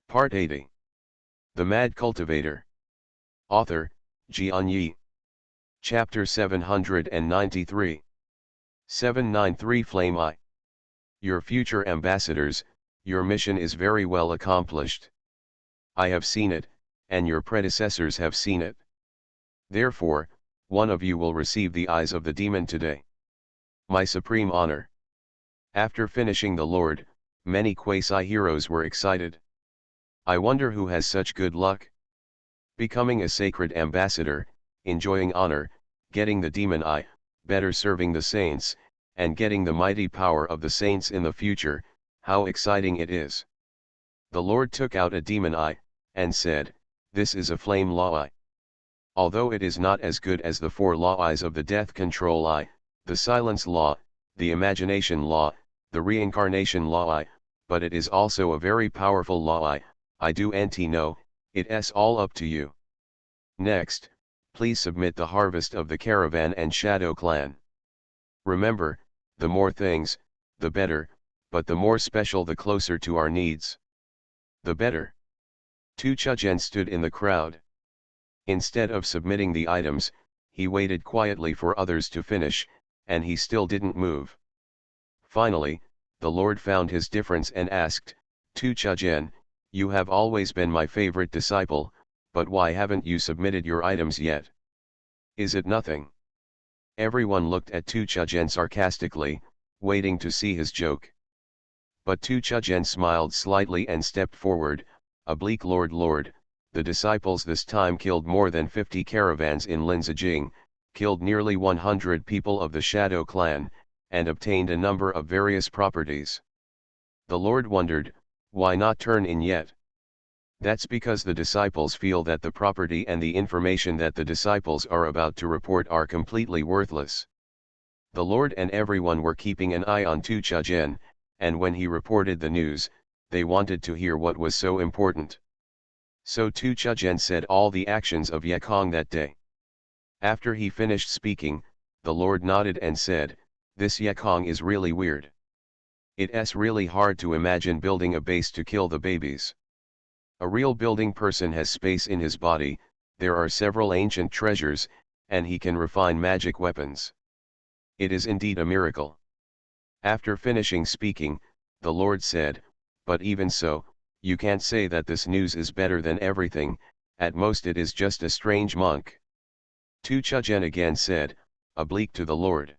Part 80. The Mad Cultivator. Author, Xianxia. Chapter 793. 793 Flame I. Your future ambassadors, your mission is very well accomplished. I have seen it, and your predecessors have seen it. Therefore, one of you will receive the eyes of the demon today. My supreme honor. After finishing the Lord, many quasi-heroes were excited. I wonder who has such good luck. Becoming a sacred ambassador, enjoying honor, getting the demon eye, better serving the saints, and getting the mighty power of the saints in the future, how exciting it is. The Lord took out a demon eye, and said, "This is a flame law eye. Although it is not as good as the 4 law eyes of the death control eye, the silence law, the imagination law, the reincarnation law eye, but it is also a very powerful law eye. I do know, it's all up to you. Next, please submit the harvest of the caravan and shadow clan. Remember, the more things, the better, but the more special the closer to our needs, the better." Tu Chujen stood in the crowd. Instead of submitting the items, he waited quietly for others to finish, and he still didn't move. Finally, the Lord found his difference and asked, "Tu Chujen, you have always been my favorite disciple, but why haven't you submitted your items yet? Is it nothing?" Everyone looked at Tu Chujen sarcastically, waiting to see his joke. But Tu Chujen smiled slightly and stepped forward. "Oblique Lord, the disciples this time killed more than 50 caravans in Linzijing, killed nearly 100 people of the Shadow clan, and obtained a number of various properties." The Lord wondered, why not turn in yet? That's because the disciples feel that the property and the information that the disciples are about to report are completely worthless. The Lord and everyone were keeping an eye on Tu Chujen, and when he reported the news, they wanted to hear what was so important. So Tu Chujen said all the actions of Yekong that day. After he finished speaking, the Lord nodded and said, "This Yekong is really weird. It's really hard to imagine building a base to kill the babies. A real building person has space in his body, there are several ancient treasures, and he can refine magic weapons. It is indeed a miracle." After finishing speaking, the Lord said, "But even so, you can't say that this news is better than everything, at most it is just a strange monk." Tu Chujen again said, "Oblique to the Lord.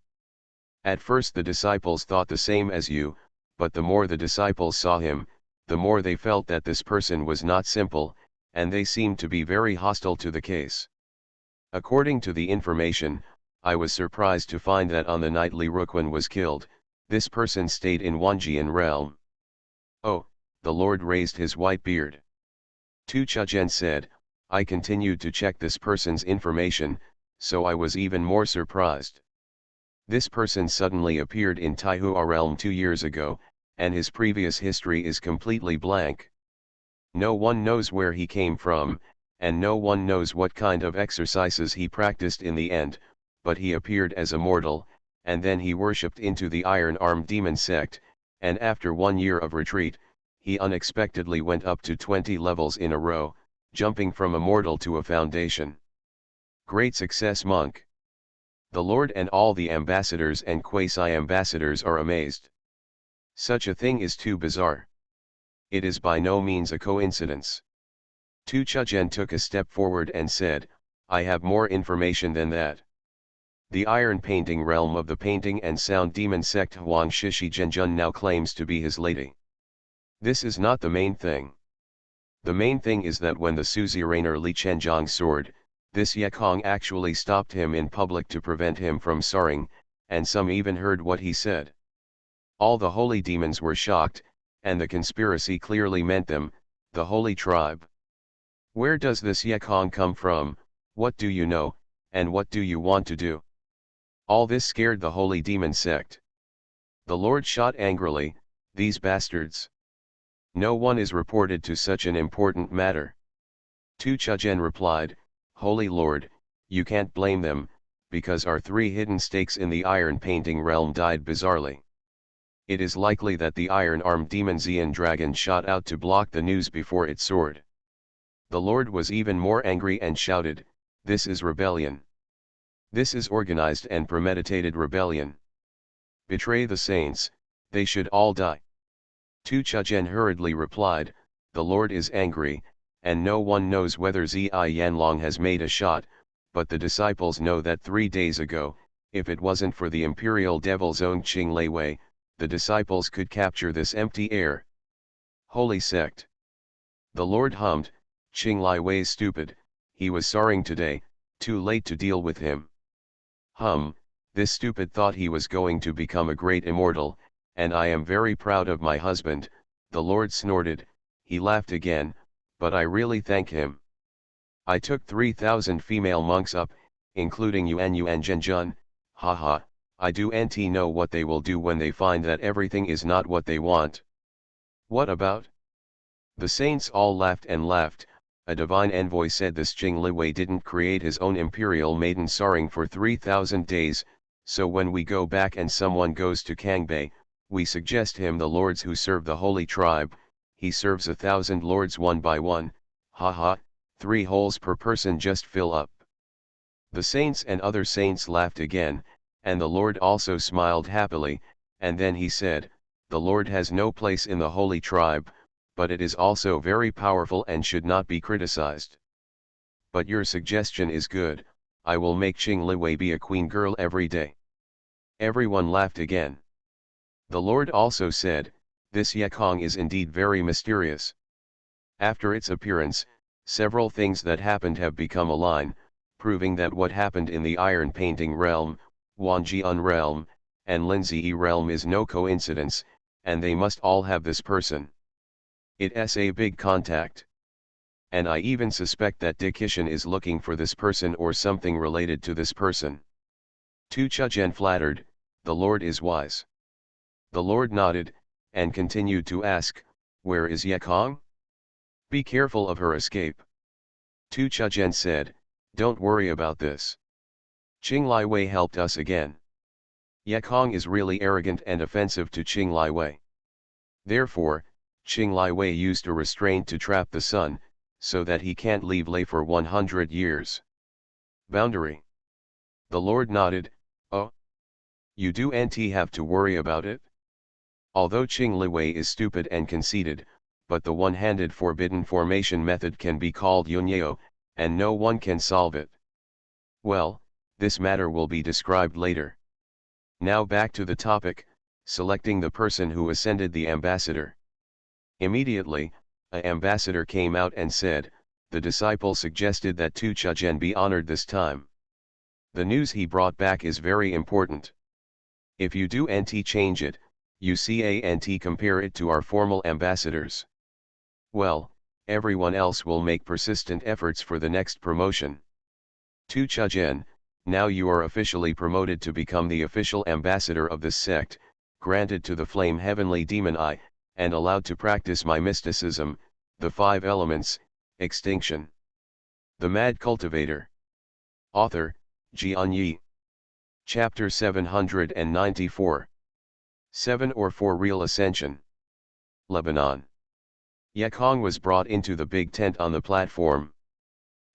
At first the disciples thought the same as you, but the more the disciples saw him, the more they felt that this person was not simple, and they seemed to be very hostile to the case. According to the information, I was surprised to find that on the night Li Ruquan was killed, this person stayed in Wanjian realm." "Oh," the Lord raised his white beard. Tu Chujen said, "I continued to check this person's information, so I was even more surprised. This person suddenly appeared in Taihua realm 2 years ago, and his previous history is completely blank. No one knows where he came from, and no one knows what kind of exercises he practiced in the end, but he appeared as a mortal, and then he worshipped into the iron-armed demon sect, and after 1 year of retreat, he unexpectedly went up to 20 levels in a row, jumping from a mortal to a foundation. Great success, monk." The Lord and all the ambassadors and quasi-ambassadors are amazed. Such a thing is too bizarre. It is by no means a coincidence. Tu Chujen took a step forward and said, "I have more information than that. The iron painting realm of the painting and sound demon sect Huang Shishi Zhenjun now claims to be his lady. This is not the main thing. The main thing is that when the suzerainer Li Chenjiang soared, this Yekong actually stopped him in public to prevent him from soaring, and some even heard what he said. All the holy demons were shocked, and the conspiracy clearly meant them, the holy tribe. Where does this Yekong come from, what do you know, and what do you want to do?" All this scared the holy demon sect. The Lord shot angrily, "These bastards! No one is reported to such an important matter." Tu Chujen replied, "Holy Lord, you can't blame them, because our 3 hidden stakes in the iron painting realm died bizarrely. It is likely that the iron-armed demon Xian dragon shot out to block the news before it soared. The Lord was even more angry and shouted, "This is rebellion. This is organized and premeditated rebellion. Betray the saints, they should all die." Tu Chuzhen hurriedly replied, "The Lord is angry, and no one knows whether Zi Yanlong has made a shot, but the disciples know that 3 days ago, if it wasn't for the imperial devil's own Qing Lei Wei, the disciples could capture this empty air. Holy sect." The Lord hummed, "Qing Lai Wei's stupid, he was soaring today, too late to deal with him. This stupid thought he was going to become a great immortal, and I am very proud of my husband." The Lord snorted, he laughed again, "but I really thank him. I took 3,000 female monks up, including Yuan Zhenjun, haha, I do nt know what they will do when they find that everything is not what they want." "What about?" The saints all laughed and laughed. A divine envoy said this Qing Li Wei didn't create his own imperial maiden soaring for 3,000 days, so when we go back and someone goes to Kangbei, we suggest him the lords who serve the holy tribe. He serves 1,000 lords one by one, haha, 3 holes per person just fill up. The saints and other saints laughed again, and the Lord also smiled happily, and then he said, "The Lord has no place in the holy tribe, but it is also very powerful and should not be criticized. But your suggestion is good, I will make Qing Li Wei be a queen girl every day." Everyone laughed again. The Lord also said, "This Yekong is indeed very mysterious. After its appearance, several things that happened have become a line, proving that what happened in the iron painting realm, Wanjian realm, and Linzi realm is no coincidence, and they must all have this person. It's a big contact. And I even suspect that Dikishan is looking for this person or something related to this person." Tu Chuzhen flattered, "The Lord is wise." The Lord nodded, and continued to ask, "Where is Yekong? Be careful of her escape." Tu Chuzhen said, "Don't worry about this. Qing Lai Wei helped us again. Yekong is really arrogant and offensive to Qing Lai Wei. Therefore, Qing Lai Wei used a restraint to trap the sun, so that he can't leave Lei for 100 years. Boundary." The Lord nodded, "Oh. You do nt have to worry about it? Although Qing Li Wei is stupid and conceited, but the one-handed forbidden formation method can be called Yunyeo, and no one can solve it. Well, this matter will be described later. Now back to the topic, selecting the person who ascended the ambassador. Immediately, an ambassador came out and said, the disciple suggested that Tu Chuzhen be honored this time. The news he brought back is very important. If you do nt change it, you can't compare it to our formal ambassadors. Well, everyone else will make persistent efforts for the next promotion. Tu Chuzhen, now you are officially promoted to become the official ambassador of this sect, granted to the flame heavenly demon I, and allowed to practice my mysticism, the 5 elements, extinction. The Mad Cultivator. Author, Xianxia. Chapter 794. 7 or 4 Real Ascension. Lebanon. Yekong was brought into the big tent on the platform.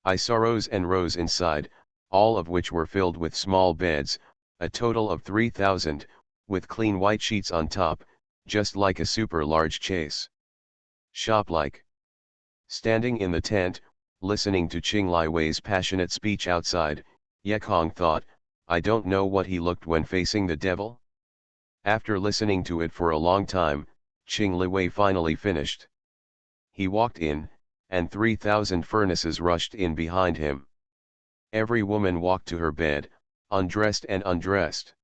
I saw rows and rows inside, all of which were filled with small beds, a total of 3,000, with clean white sheets on top, just like a super large chase shop-like. Standing in the tent, listening to Qing Lai Wei's passionate speech outside, Yekong thought, I don't know what he looked when facing the devil. After listening to it for a long time, Qing Li Wei finally finished. He walked in, and 3,000 furnaces rushed in behind him. Every woman walked to her bed, undressed and undressed.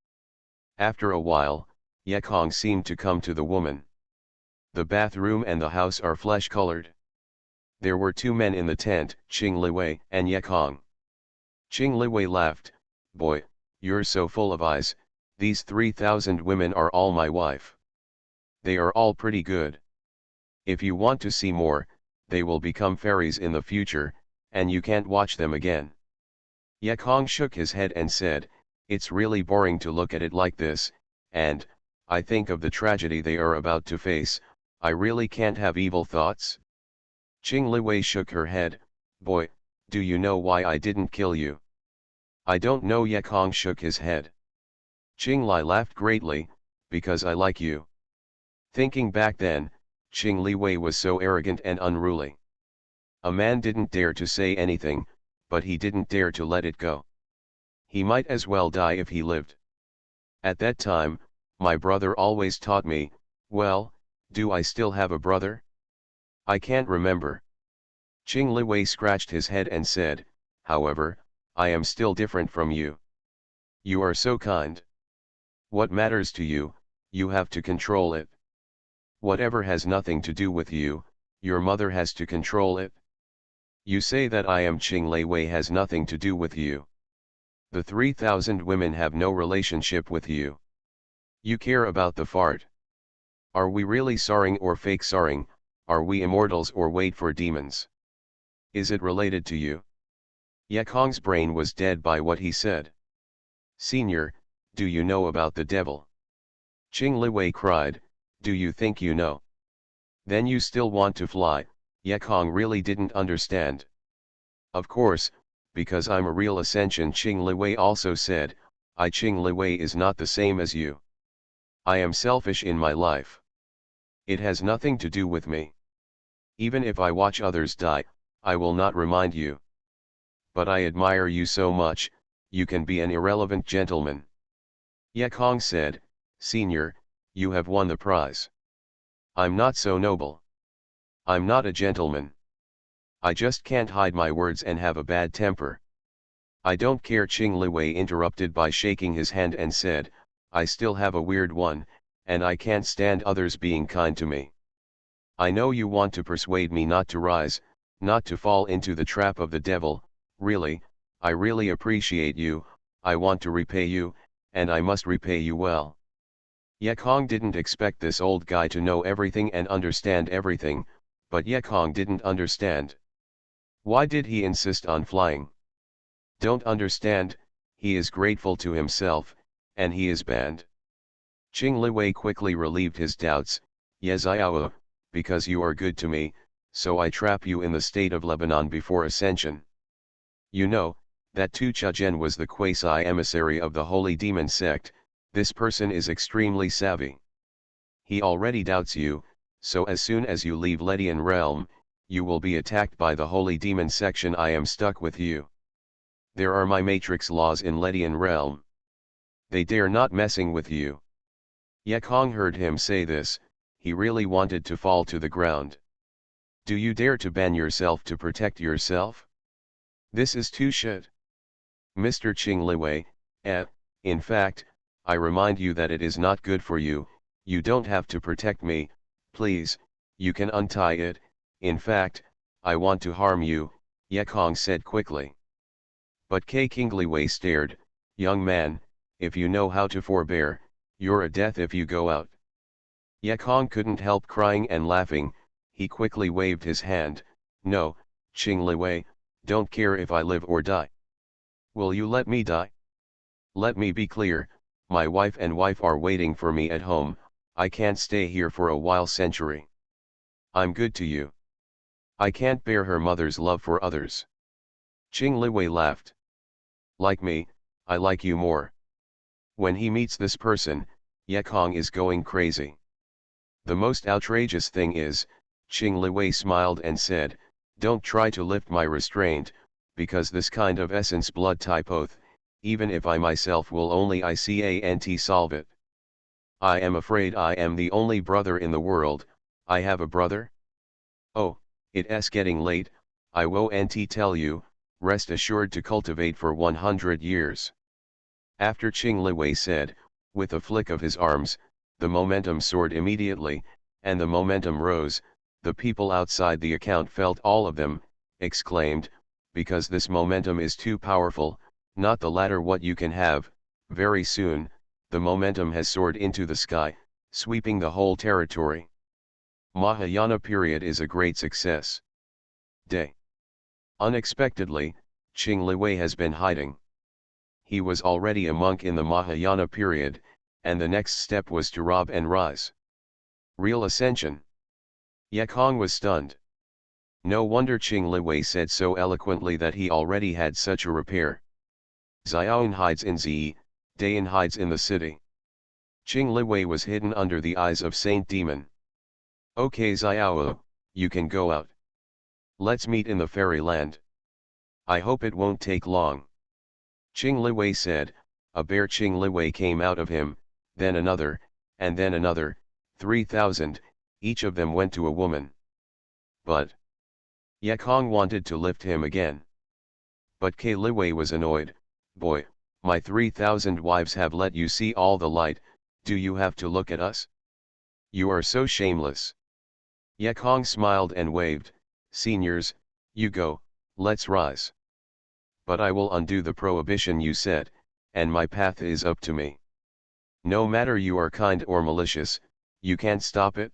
After a while, Yekong seemed to come to the woman. The bathroom and the house are flesh-colored. There were 2 men in the tent, Qing Li Wei and Yekong. Qing Li Wei laughed, boy, you're so full of eyes, these 3,000 women are all my wife. They are all pretty good. If you want to see more, they will become fairies in the future, and you can't watch them again. Yekong shook his head and said, it's really boring to look at it like this, and, I think of the tragedy they are about to face. I really can't have evil thoughts. Qing Liwei shook her head. Boy, do you know why I didn't kill you? I don't know. Ye Kong shook his head. Qing Li laughed greatly, because I like you. Thinking back then, Qing Liwei was so arrogant and unruly. A man didn't dare to say anything, but he didn't dare to let it go. He might as well die if he lived. At that time, my brother always taught me. Well, do I still have a brother? I can't remember. Qing Liwei scratched his head and said, however, I am still different from you. You are so kind. What matters to you, you have to control it. Whatever has nothing to do with you, your mother has to control it. You say that I am Qing Liwei has nothing to do with you. The 3,000 women have no relationship with you. You care about the fart. Are we really soaring or fake soaring? Are we immortals or wait for demons? Is it related to you? Ye Kong's brain was dead by what he said. Senior, do you know about the devil? Qing Liwei cried, do you think you know? Then you still want to fly? Ye Kong really didn't understand. Of course, because I'm a real ascension. Qing Liwei also said, Qing Liwei is not the same as you. I am selfish in my life. It has nothing to do with me. Even if I watch others die, I will not remind you. But I admire you so much, you can be an irrelevant gentleman. Ye Kong said, Senior, you have won the prize. I'm not so noble. I'm not a gentleman. I just can't hide my words and have a bad temper. I don't care. Qing Liwei interrupted by shaking his hand and said, I still have a weird one, and I can't stand others being kind to me. I know you want to persuade me not to rise, not to fall into the trap of the devil. Really, I really appreciate you. I want to repay you, and I must repay you well. Ye Kong didn't expect this old guy to know everything and understand everything, but Ye Kong didn't understand. Why did he insist on flying? Don't understand. He is grateful to himself, and he is banned. Qing Liwei quickly relieved his doubts. Ye Xiao, because you are good to me, so I trap you in the state of Lebanon before ascension. You know, that Tu Chajen was the quasi-emissary of the holy demon sect. This person is extremely savvy. He already doubts you, so as soon as you leave Ledian realm, you will be attacked by the holy demon section. I am stuck with you. There are my matrix laws in Ledian realm. They dare not messing with you. Ye Kong heard him say this. He really wanted to fall to the ground. Do you dare to ban yourself to protect yourself? This is too shit. Mr. Qing Liwei, in fact, I remind you that it is not good for you. You don't have to protect me, please, you can untie it. In fact, I want to harm you, Ye Kong said quickly. But King Liwei stared, young man, if you know how to forbear, you're a death if you go out. Ye Kong couldn't help crying and laughing. He quickly waved his hand. No, Qing Liwei, don't care if I live or die. Will you let me die? Let me be clear, my wife and wife are waiting for me at home. I can't stay here for a while century. I'm good to you. I can't bear her mother's love for others. Qing Liwei laughed. Like me, I like you more. When he meets this person, Ye Kong is going crazy. The most outrageous thing is, Qing Liwei smiled and said, don't try to lift my restraint, because this kind of essence blood type oath, even if I myself will only can't solve it. I am afraid I am the only brother in the world. I have a brother? Oh, it's getting late. I won't tell you. Rest assured to cultivate for 100 years. After Qing Liwei said, with a flick of his arms, the momentum soared immediately, and the momentum rose. The people outside the account felt, all of them, exclaimed, because this momentum is too powerful, not the latter what you can have. Very soon, the momentum has soared into the sky, sweeping the whole territory. Mahayana period is a great success. Day. Unexpectedly, Qing Liwei has been hiding. He was already a monk in the Mahayana period, and the next step was to rob and rise. Real ascension. Yakong was stunned. No wonder Qing Liwei said so eloquently that he already had such a repair. Xiaoan hides in Zi, Dayan hides in the city. Qing Liwei was hidden under the eyes of Saint Demon. Okay Xiao, you can go out. Let's meet in the fairyland. I hope it won't take long. Qing Liwei said. A bear Qing Liwei came out of him, then another, and then another, 3,000, each of them went to a woman. But Yakong wanted to lift him again. But K Liwei was annoyed. Boy, my 3,000 wives have let you see all the light, do you have to look at us? You are so shameless. Yakong smiled and waved, seniors, you go, let's rise. But I will undo the prohibition you set, and my path is up to me. No matter you are kind or malicious, you can't stop it.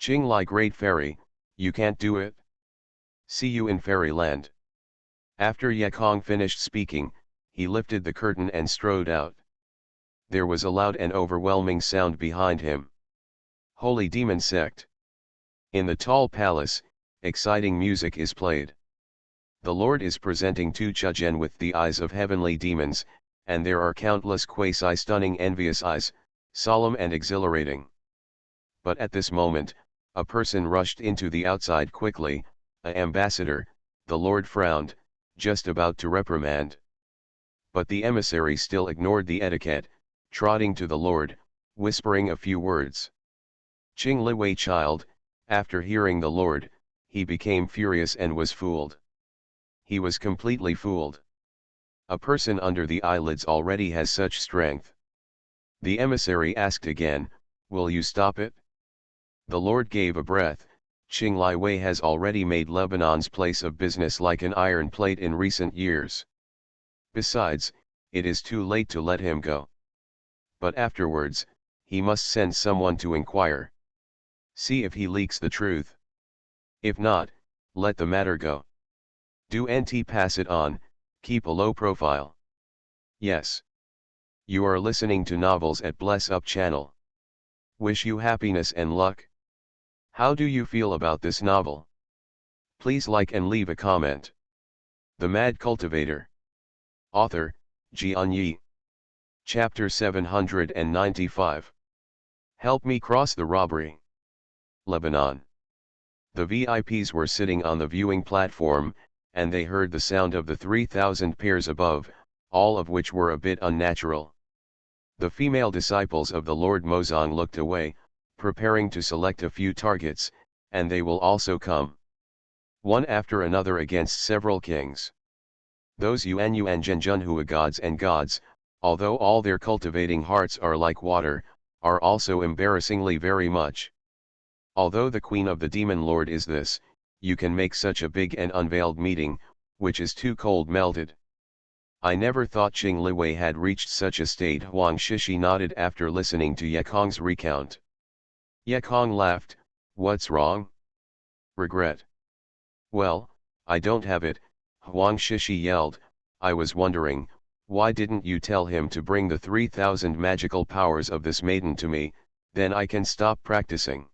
Qing Lai Great Fairy, you can't do it. See you in fairyland. After Yakong finished speaking, he lifted the curtain and strode out. There was a loud and overwhelming sound behind him. Holy Demon Sect. In the tall palace, exciting music is played. The Lord is presenting Tu Chujen with the eyes of heavenly demons, and there are countless quasi-stunning envious eyes, solemn and exhilarating. But at this moment, a person rushed into the outside quickly, an ambassador. The Lord frowned, just about to reprimand. But the emissary still ignored the etiquette, trotting to the Lord, whispering a few words. Qing Liwei child, after hearing the Lord, he became furious and was fooled. He was completely fooled. A person under the eyelids already has such strength. The emissary asked again, will you stop it? The Lord gave a breath. Qing Liwei has already made Lebanon's place of business like an iron plate in recent years. Besides, it is too late to let him go. But afterwards, he must send someone to inquire. See if he leaks the truth. If not, let the matter go. Do NT pass it on, keep a low profile. Yes. You are listening to novels at Bless Up channel. Wish you happiness and luck. How do you feel about this novel? Please like and leave a comment. The Mad Cultivator. Author, Xianxia. Chapter 795. Help me cross the robbery. Lebanon. The VIPs were sitting on the viewing platform, and they heard the sound of the 3,000 pairs above, all of which were a bit unnatural. The female disciples of the Lord Mozong looked away, preparing to select a few targets, and they will also come. One after another against several kings. Those Yuan Zhenjunhua gods and gods, although all their cultivating hearts are like water, are also embarrassingly very much. Although the queen of the demon lord is this, you can make such a big and unveiled meeting, which is too cold melted. I never thought Qing Liwei had reached such a state. Huang Shishi nodded after listening to Yakong's recount. Yakong laughed, what's wrong? Regret. Well, I don't have it, Huang Shishi yelled. I was wondering, why didn't you tell him to bring the 3,000 magical powers of this maiden to me, then I can stop practicing.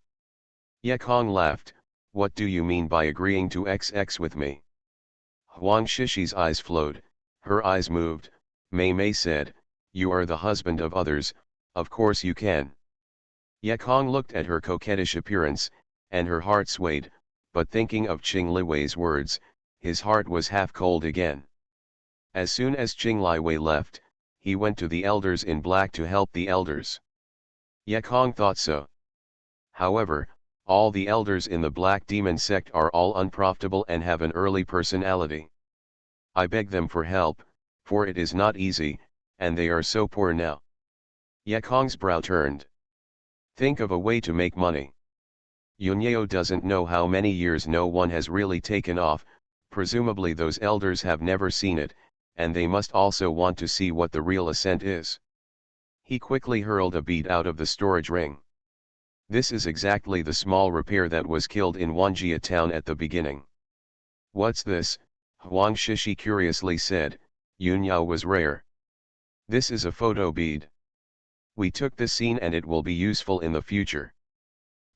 Yakong laughed, what do you mean by agreeing to XX with me? Huang Shishi's eyes flowed, her eyes moved. Mei Mei said, you are the husband of others, of course you can. Yakong looked at her coquettish appearance, and her heart swayed, but thinking of Qing Liwei's words, his heart was half cold again. As soon as Qing Liwei left, he went to the elders in black to help the elders. Yakong thought so. However, all the elders in the Black Demon sect are all unprofitable and have an early personality. I beg them for help, for it is not easy, and they are so poor now. Yakong's brow turned. Think of a way to make money. Yunyeo doesn't know how many years no one has really taken off, presumably those elders have never seen it, and they must also want to see what the real ascent is. He quickly hurled a bead out of the storage ring. This is exactly the small repair that was killed in Wanjia town at the beginning. What's this? Huang Shishi curiously said. Yunyao was rare. This is a photo bead. We took this scene and it will be useful in the future.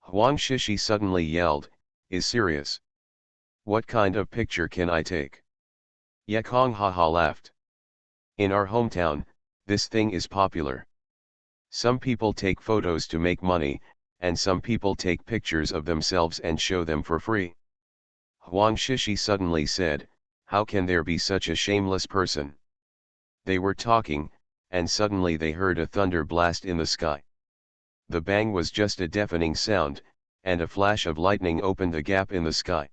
Huang Shishi suddenly yelled, is serious? What kind of picture can I take? Ye Kong haha laughed. In our hometown, this thing is popular. Some people take photos to make money, and some people take pictures of themselves and show them for free. Huang Shishi suddenly said, how can there be such a shameless person? They were talking, and suddenly they heard a thunder blast in the sky. The bang was just a deafening sound, and a flash of lightning opened a gap in the sky.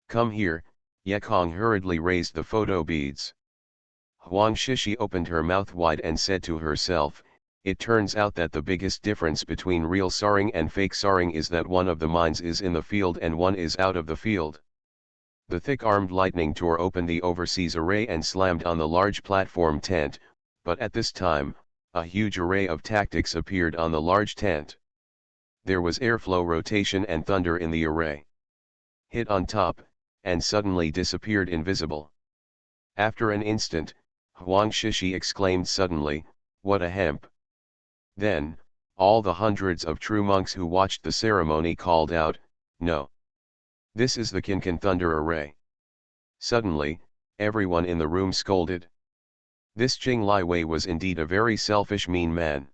Come here, Ye Kong hurriedly raised the photo beads. Huang Shishi opened her mouth wide and said to herself, it turns out that the biggest difference between real soaring and fake soaring is that one of the minds is in the field and one is out of the field. The thick-armed lightning tore open the overseas array and slammed on the large platform tent, but at this time, a huge array of tactics appeared on the large tent. There was airflow rotation and thunder in the array. Hit on top, and suddenly disappeared invisible. After an instant, Huang Shishi exclaimed suddenly, what a hemp! Then, all the hundreds of true monks who watched the ceremony called out, no. This is the Kinkan Thunder Array. Suddenly, everyone in the room scolded. This Jing Lai Wei was indeed a very selfish mean man.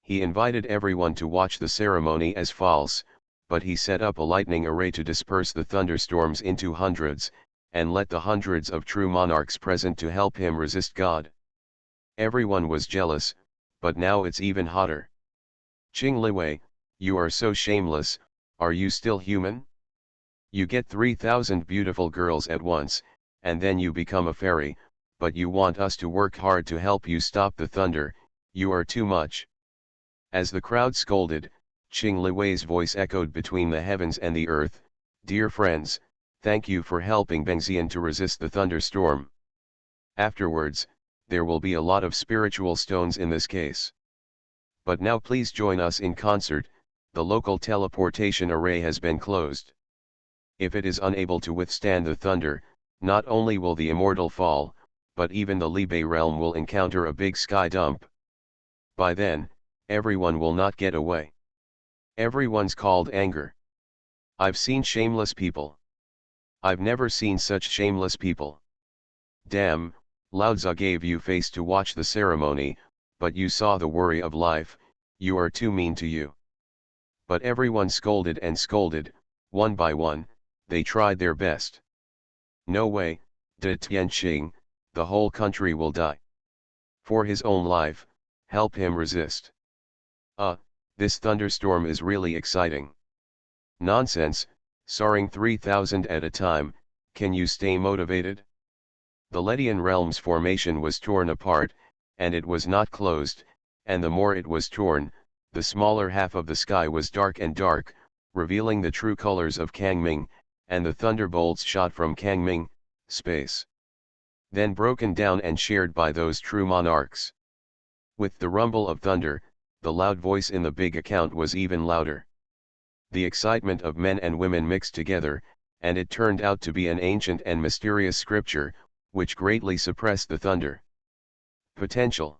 He invited everyone to watch the ceremony as false, but he set up a lightning array to disperse the thunderstorms into hundreds, and let the hundreds of true monarchs present to help him resist God. Everyone was jealous, but now it's even hotter. Jing Lai Wei, you are so shameless, are you still human? You get 3,000 beautiful girls at once, and then you become a fairy, but you want us to work hard to help you stop the thunder, you are too much. As the crowd scolded, Jing Lai Wei's voice echoed between the heavens and the earth, dear friends, thank you for helping Bengzian to resist the thunderstorm. Afterwards, there will be a lot of spiritual stones in this case. But now please join us in concert, the local teleportation array has been closed. If it is unable to withstand the thunder, not only will the immortal fall, but even the Libe realm will encounter a big sky dump. By then, everyone will not get away. Everyone's called anger. I've seen shameless people. I've never seen such shameless people. Damn, Lao Tzu gave you face to watch the ceremony, but you saw the worry of life, you are too mean to you. But everyone scolded and scolded, one by one, they tried their best. No way, De Tianqing, the whole country will die. For his own life, help him resist. This thunderstorm is really exciting. Nonsense, soaring 3,000 at a time, can you stay motivated? The Ledian realm's formation was torn apart, and it was not closed, and the more it was torn, the smaller half of the sky was dark and dark, revealing the true colors of Kangming, and the thunderbolts shot from Kangming, space. Then broken down and shared by those true monarchs. With the rumble of thunder, the loud voice in the big account was even louder. The excitement of men and women mixed together, and it turned out to be an ancient and mysterious scripture, which greatly suppressed the thunder. Potential.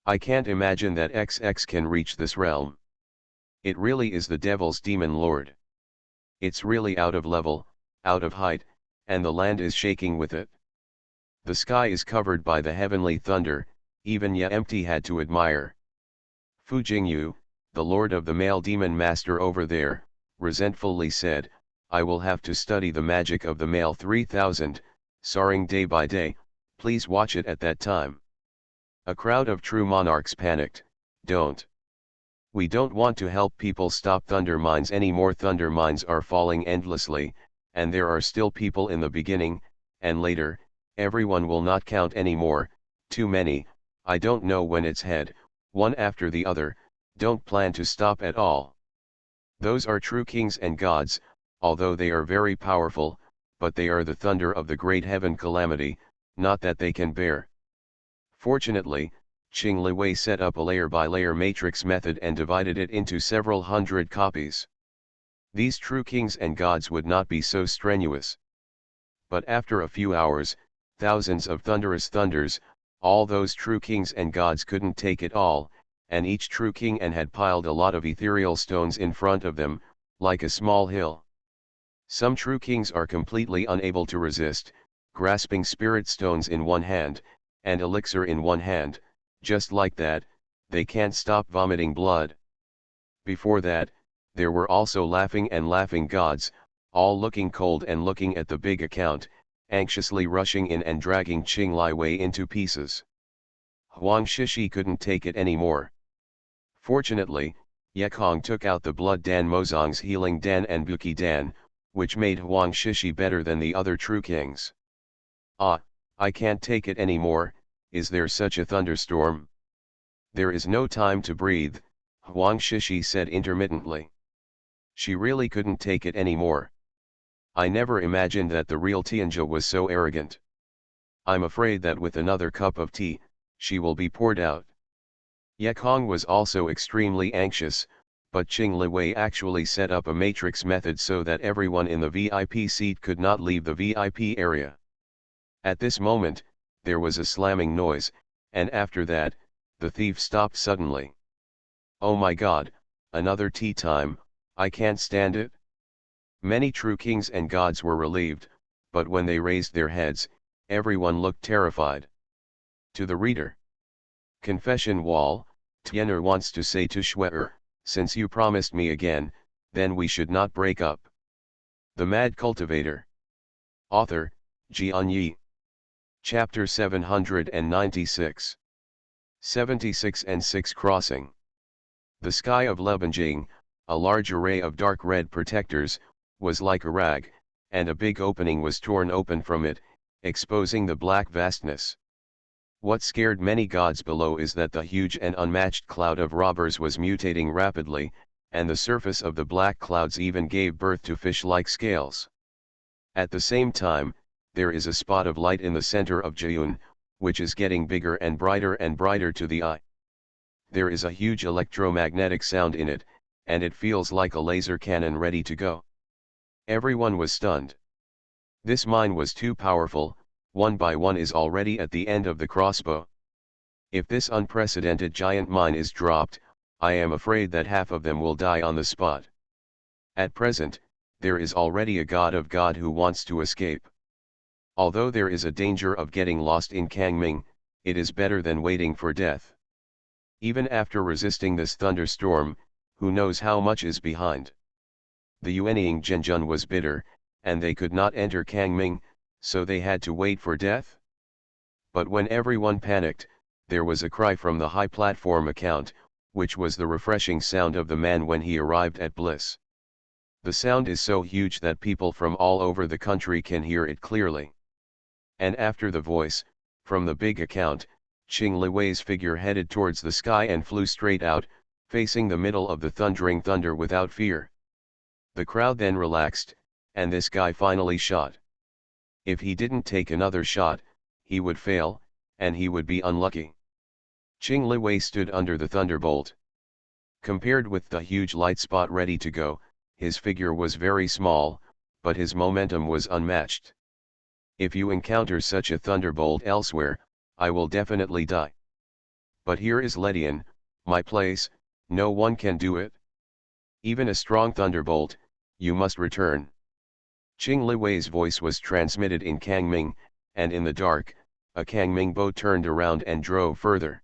I can't imagine that XX can reach this realm. It really is the devil's demon lord. It's really out of level, out of height, and the land is shaking with it. The sky is covered by the heavenly thunder, even Ye Empty had to admire. Fu Jingyu, the lord of the male demon master over there, resentfully said, I will have to study the magic of the male 3000, soaring day by day, please watch it at that time. A crowd of true monarchs panicked, don't. We don't want to help people stop thunder mines anymore. Thunder mines are falling endlessly, and there are still people in the beginning, and later, everyone will not count anymore, too many, I don't know when it's head, one after the other, don't plan to stop at all. Those are true kings and gods, although they are very powerful, but they are the thunder of the great heaven calamity, not that they can bear. Fortunately, Jing Lai Wei set up a layer-by-layer matrix method and divided it into several hundred copies. These true kings and gods would not be so strenuous. But after a few hours, thousands of thunderous thunders, all those true kings and gods couldn't take it all, and each true king and had piled a lot of ethereal stones in front of them, like a small hill. Some true kings are completely unable to resist, grasping spirit stones in one hand, and elixir in one hand, just like that, they can't stop vomiting blood. Before that, there were also laughing gods, all looking cold and looking at the big account, anxiously rushing in and dragging Qing Li Wei into pieces. Huang Shishi couldn't take it anymore. Fortunately, Yekong took out the Blood Dan Mozong's Healing Dan and Buki Dan, which made Huang Shishi better than the other true kings. "Ah, I can't take it anymore, is there such a thunderstorm?" "There is no time to breathe," Huang Shishi said intermittently. She really couldn't take it anymore. "I never imagined that the real Xianxia was so arrogant. I'm afraid that with another cup of tea, she will be poured out." Yekong was also extremely anxious, but Qing Li Wei actually set up a matrix method so that everyone in the VIP seat could not leave the VIP area. At this moment, there was a slamming noise, and after that, the thief stopped suddenly. "Oh my God, another tea time, I can't stand it." Many true kings and gods were relieved, but when they raised their heads, everyone looked terrified. To the reader. Confession wall. Tian'er wants to say to Shue'er, since you promised me again, then we should not break up. The Mad Cultivator. Author, Xianxia. Chapter 796. 76 and 6 Crossing. The sky of Lebanjing, a large array of dark red protectors, was like a rag, and a big opening was torn open from it, exposing the black vastness. What scared many gods below is that the huge and unmatched cloud of robbers was mutating rapidly, and the surface of the black clouds even gave birth to fish-like scales. At the same time, there is a spot of light in the center of Jayun, which is getting bigger and brighter to the eye. There is a huge electromagnetic sound in it, and it feels like a laser cannon ready to go. Everyone was stunned. This mine was too powerful, one by one is already at the end of the crossbow. If this unprecedented giant mine is dropped, I am afraid that half of them will die on the spot. At present, there is already a god of God who wants to escape. Although there is a danger of getting lost in Kangming, it is better than waiting for death. Even after resisting this thunderstorm, who knows how much is behind. The Yuanying Zhenjun was bitter, and they could not enter Kangming, so they had to wait for death? But when everyone panicked, there was a cry from the high platform account, which was the refreshing sound of the man when he arrived at bliss. The sound is so huge that people from all over the country can hear it clearly. And after the voice, from the big account, Qing Li Wei's figure headed towards the sky and flew straight out, facing the middle of the thundering thunder without fear. The crowd then relaxed, and this guy finally shot. If he didn't take another shot, he would fail, and he would be unlucky. Qing Li Wei stood under the thunderbolt. Compared with the huge light spot ready to go, his figure was very small, but his momentum was unmatched. If you encounter such a thunderbolt elsewhere, I will definitely die. But here is Ledian, my place, no one can do it. Even a strong thunderbolt, you must return. Qing Li Wei's voice was transmitted in Kangming, and in the dark, a Kangming boat turned around and drove further.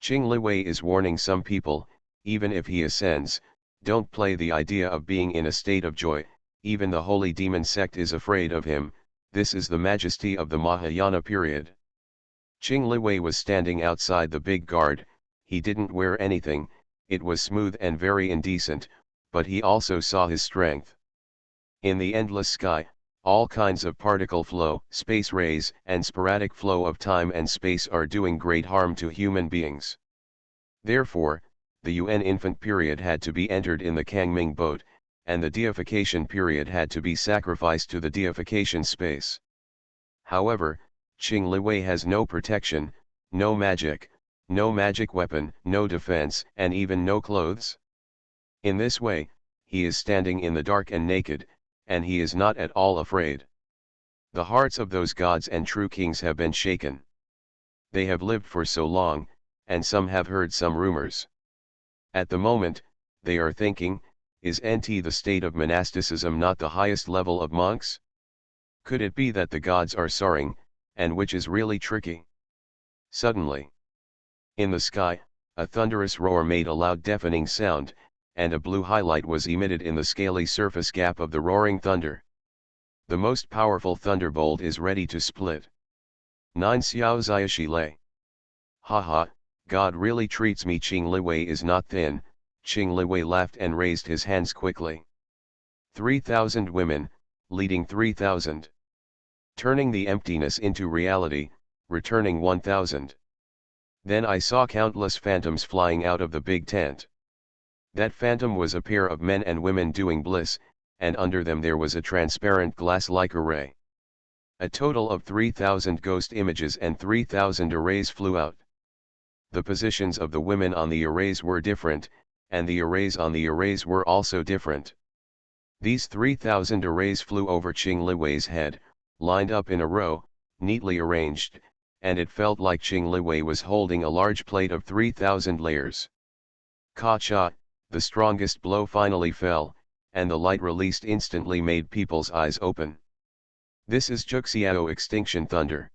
Qing Li Wei is warning some people, even if he ascends, don't play the idea of being in a state of joy, even the holy demon sect is afraid of him, this is the majesty of the Mahayana period. Qing Li Wei was standing outside the big guard, he didn't wear anything, it was smooth and very indecent, but he also saw his strength. In the endless sky, all kinds of particle flow, space rays, and sporadic flow of time and space are doing great harm to human beings. Therefore, the UN infant period had to be entered in the Kangming boat, and the deification period had to be sacrificed to the deification space. However, Qing Li Wei has no protection, no magic weapon, no defense, and even no clothes. In this way, he is standing in the dark and naked, and he is not at all afraid. The hearts of those gods and true kings have been shaken. They have lived for so long, and some have heard some rumors. At the moment, they are thinking, is NT the state of monasticism not the highest level of monks? Could it be that the gods are soaring, and which is really tricky? Suddenly, in the sky, a thunderous roar made a loud deafening sound, and a blue highlight was emitted in the scaly surface gap of the roaring thunder. The most powerful thunderbolt is ready to split. 9 Xiao Ziashi Lei. Haha, God really treats me. Qing Liwei is not thin. Qing Liwei laughed and raised his hands quickly. 3,000 women, leading 3,000. Turning the emptiness into reality, returning 1,000. Then I saw countless phantoms flying out of the big tent. That phantom was a pair of men and women doing bliss, and under them there was a transparent glass-like array. A total of 3,000 ghost images and 3,000 arrays flew out. The positions of the women on the arrays were different, and the arrays on the arrays were also different. These 3,000 arrays flew over Qing Liwei's head, lined up in a row, neatly arranged, and it felt like Qing Liwei was holding a large plate of 3,000 layers. Ka-cha, the strongest blow finally fell, and the light released instantly made people's eyes open. This is Juxiao extinction thunder.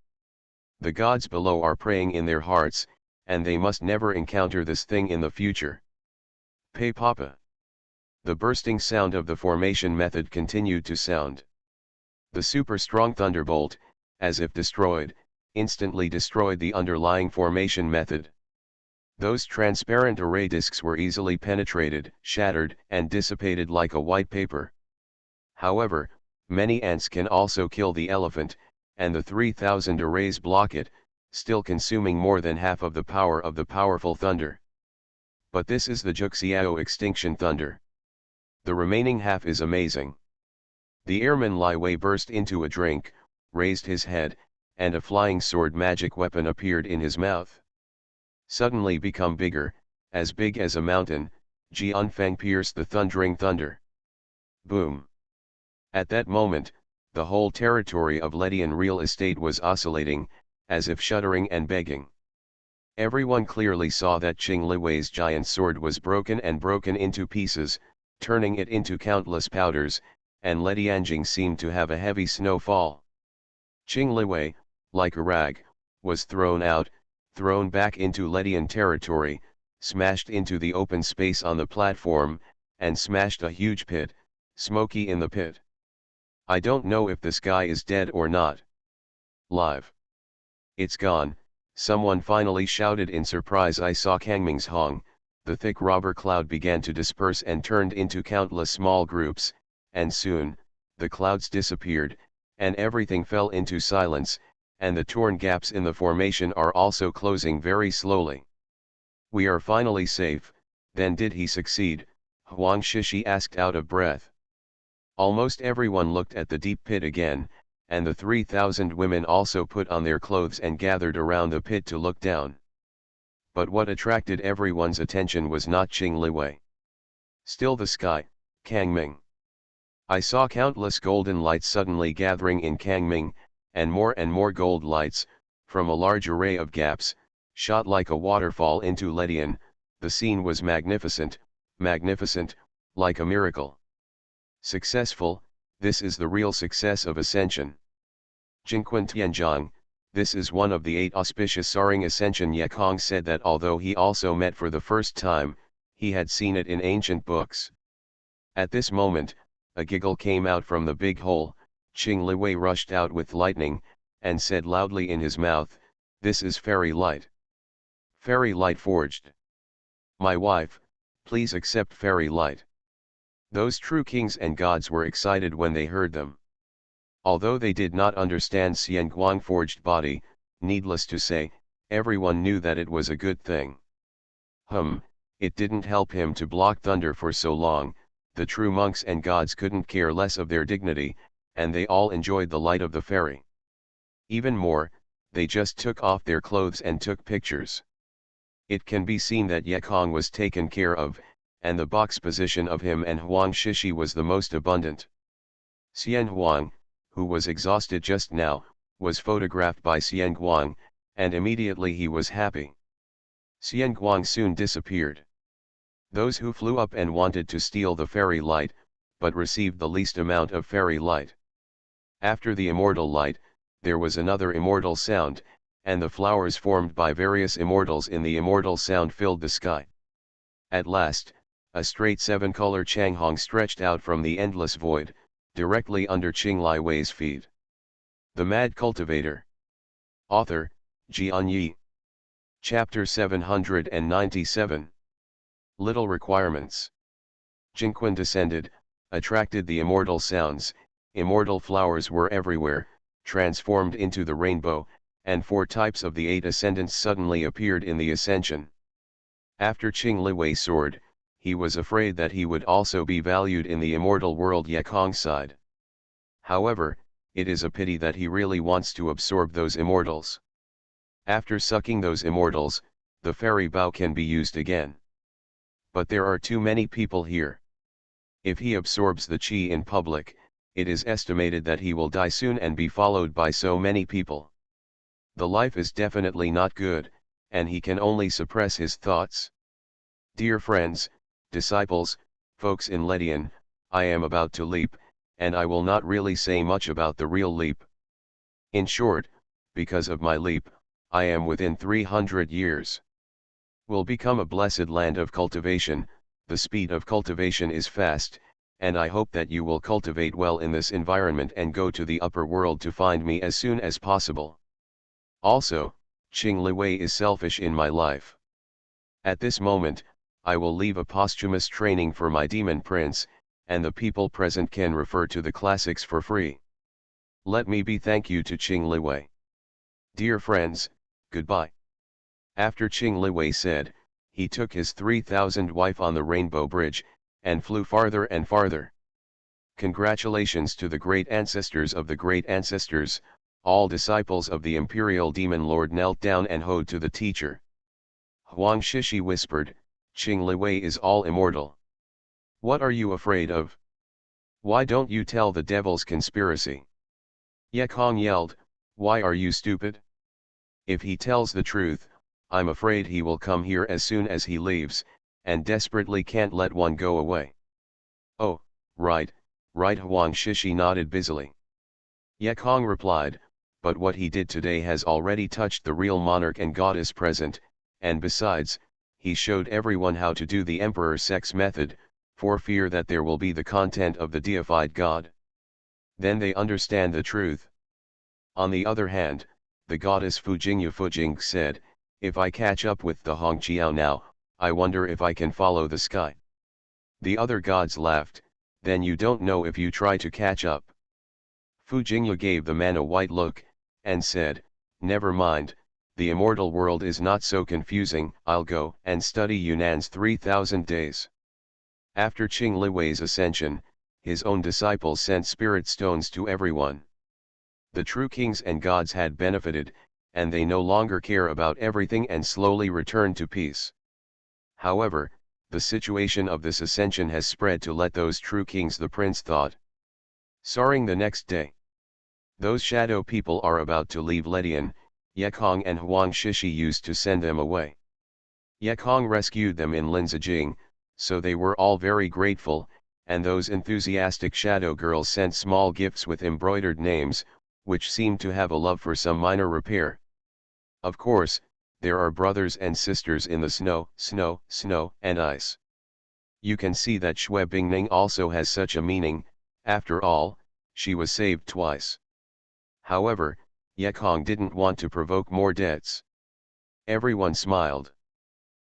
The gods below are praying in their hearts, and they must never encounter this thing in the future. Pei Papa. The bursting sound of the formation method continued to sound. The super strong thunderbolt, as if destroyed, instantly destroyed the underlying formation method. Those transparent array disks were easily penetrated, shattered, and dissipated like a white paper. However, many ants can also kill the elephant, and the 3,000 arrays block it, still consuming more than half of the power of the powerful thunder. But this is the Juxiao extinction thunder. The remaining half is amazing. The airman Lai Wei burst into a drink, raised his head, and a flying sword magic weapon appeared in his mouth. Suddenly become bigger, as big as a mountain, Jianfeng pierced the thundering thunder. Boom! At that moment, the whole territory of Ledian real estate was oscillating, as if shuddering and begging. Everyone clearly saw that Qing Liwei's giant sword was broken and broken into pieces, turning it into countless powders, and Ledianjing seemed to have a heavy snowfall. Qing Liwei, like a rag, was thrown out, thrown back into Ledian territory, smashed into the open space on the platform, and smashed a huge pit, smoky in the pit. I don't know if this guy is dead or not. Live. It's gone, someone finally shouted in surprise. I saw Kangming's Hong, the thick robber cloud began to disperse and turned into countless small groups, and soon, the clouds disappeared, and everything fell into silence, and the torn gaps in the formation are also closing very slowly. We are finally safe. Then did he succeed? Huang Shishi asked out of breath. Almost everyone looked at the deep pit again, and the 3,000 women also put on their clothes and gathered around the pit to look down. But what attracted everyone's attention was not Qing Liwei. Still the sky, Kangming. I saw countless golden lights suddenly gathering in Kangming, and more gold lights, from a large array of gaps, shot like a waterfall into Ledian. The scene was magnificent, magnificent, like a miracle. Successful, this is the real success of ascension. Jingquan Tianzhang, this is one of the 8 auspicious soaring ascension. Ye Kong said that although he also met for the first time, he had seen it in ancient books. At this moment, a giggle came out from the big hole. Qing Liwei rushed out with lightning, and said loudly in his mouth, "This is fairy light. Fairy light forged. My wife, please accept fairy light." Those true kings and gods were excited when they heard them. Although they did not understand Xianguang forged body, needless to say, everyone knew that it was a good thing. It didn't help him to block thunder for so long. The true monks and gods couldn't care less of their dignity, and they all enjoyed the light of the fairy. Even more, they just took off their clothes and took pictures. It can be seen that Ye Kong was taken care of, and the box position of him and Huang Shishi was the most abundant. Xian Huang, who was exhausted just now, was photographed by Xianguang, and immediately he was happy. Xianguang soon disappeared. Those who flew up and wanted to steal the fairy light, but received the least amount of fairy light. After the immortal light, there was another immortal sound, and the flowers formed by various immortals in the immortal sound filled the sky. At last, a straight seven-color Changhong stretched out from the endless void, directly under Qing Li Wei's feet. The Mad Cultivator. Author, Xianxia. Chapter 797. Little Requirements. Jingquan descended, attracted the immortal sounds, immortal flowers were everywhere, transformed into the rainbow, and 4 types of the 8 ascendants suddenly appeared in the ascension. After Qing Li Wei soared, he was afraid that he would also be valued in the immortal world Yekong side. However, it is a pity that he really wants to absorb those immortals. After sucking those immortals, the fairy bow can be used again. But there are too many people here. If he absorbs the qi in public, it is estimated that he will die soon and be followed by so many people. The life is definitely not good, and he can only suppress his thoughts. Dear friends, disciples, folks in Ledian, I am about to leap, and I will not really say much about the real leap. In short, because of my leap, I am within 300 years. Will become a blessed land of cultivation. The speed of cultivation is fast, and I hope that you will cultivate well in this environment and go to the upper world to find me as soon as possible. Also, Qing Li Wei is selfish in my life. At this moment, I will leave a posthumous training for my demon prince, and the people present can refer to the classics for free. Let me be thank you to Qing Li Wei. Dear friends, goodbye. After Qing Li Wei said, he took his 3,000 wife on the Rainbow Bridge, and flew farther and farther. Congratulations to the great ancestors of the great ancestors. All disciples of the imperial demon lord knelt down and hoed to the teacher. Huang Shishi whispered, Qing Li Wei is all immortal. What are you afraid of? Why don't you tell the devil's conspiracy? Yekong yelled, why are you stupid? If he tells the truth, I'm afraid he will come here as soon as he leaves, and desperately can't let one go away. Oh, right, Huang Shishi nodded busily. Yekong replied, but what he did today has already touched the real monarch and goddess present, and besides, he showed everyone how to do the emperor sex method, for fear that there will be the content of the deified god. Then they understand the truth. On the other hand, the goddess Fujing said, if I catch up with the Hongqiao now, I wonder if I can follow the sky. The other gods laughed, then you don't know if you try to catch up. Fujingyu gave the man a white look, and said, never mind, the immortal world is not so confusing, I'll go and study Yunnan's 3,000 days. After Qing Li Wei's ascension, his own disciples sent spirit stones to everyone. The true kings and gods had benefited, and they no longer care about everything and slowly return to peace. However, the situation of this ascension has spread to let those true kings, the prince thought. Soaring the next day. Those shadow people are about to leave Ledian. Yekong and Huang Shishi used to send them away. Yekong rescued them in Linzijing, so they were all very grateful, and those enthusiastic shadow girls sent small gifts with embroidered names, which seemed to have a love for some minor repair. Of course, there are brothers and sisters in the snow, and ice. You can see that Xue Bingning also has such a meaning. After all, she was saved twice. However, Yekong didn't want to provoke more debts. Everyone smiled.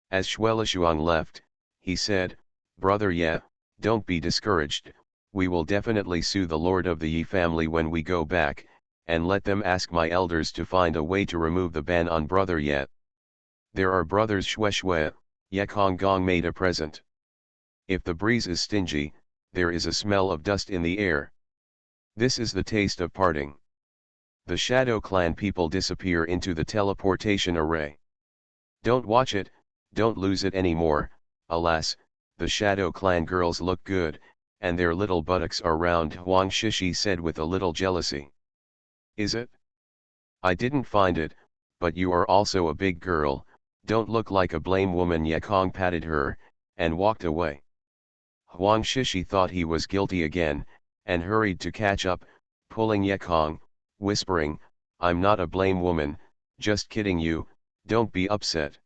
As Xuelishuang left, he said, Brother Ye, don't be discouraged, we will definitely sue the lord of the Yi family when we go back, and let them ask my elders to find a way to remove the ban on Brother Ye. There are brothers Xue, Yekong Gong made a present. If the breeze is stingy, there is a smell of dust in the air. This is the taste of parting. The Shadow Clan people disappear into the teleportation array. Don't watch it, don't lose it anymore. Alas, the Shadow Clan girls look good, and their little buttocks are round, Huang Shishi said with a little jealousy. Is it? I didn't find it, but you are also a big girl, Don't look like a blame woman. Yekong patted her, and walked away. Huang Shishi thought he was guilty again, and hurried to catch up, pulling Yekong, whispering, I'm not a blame woman, just kidding you, don't be upset.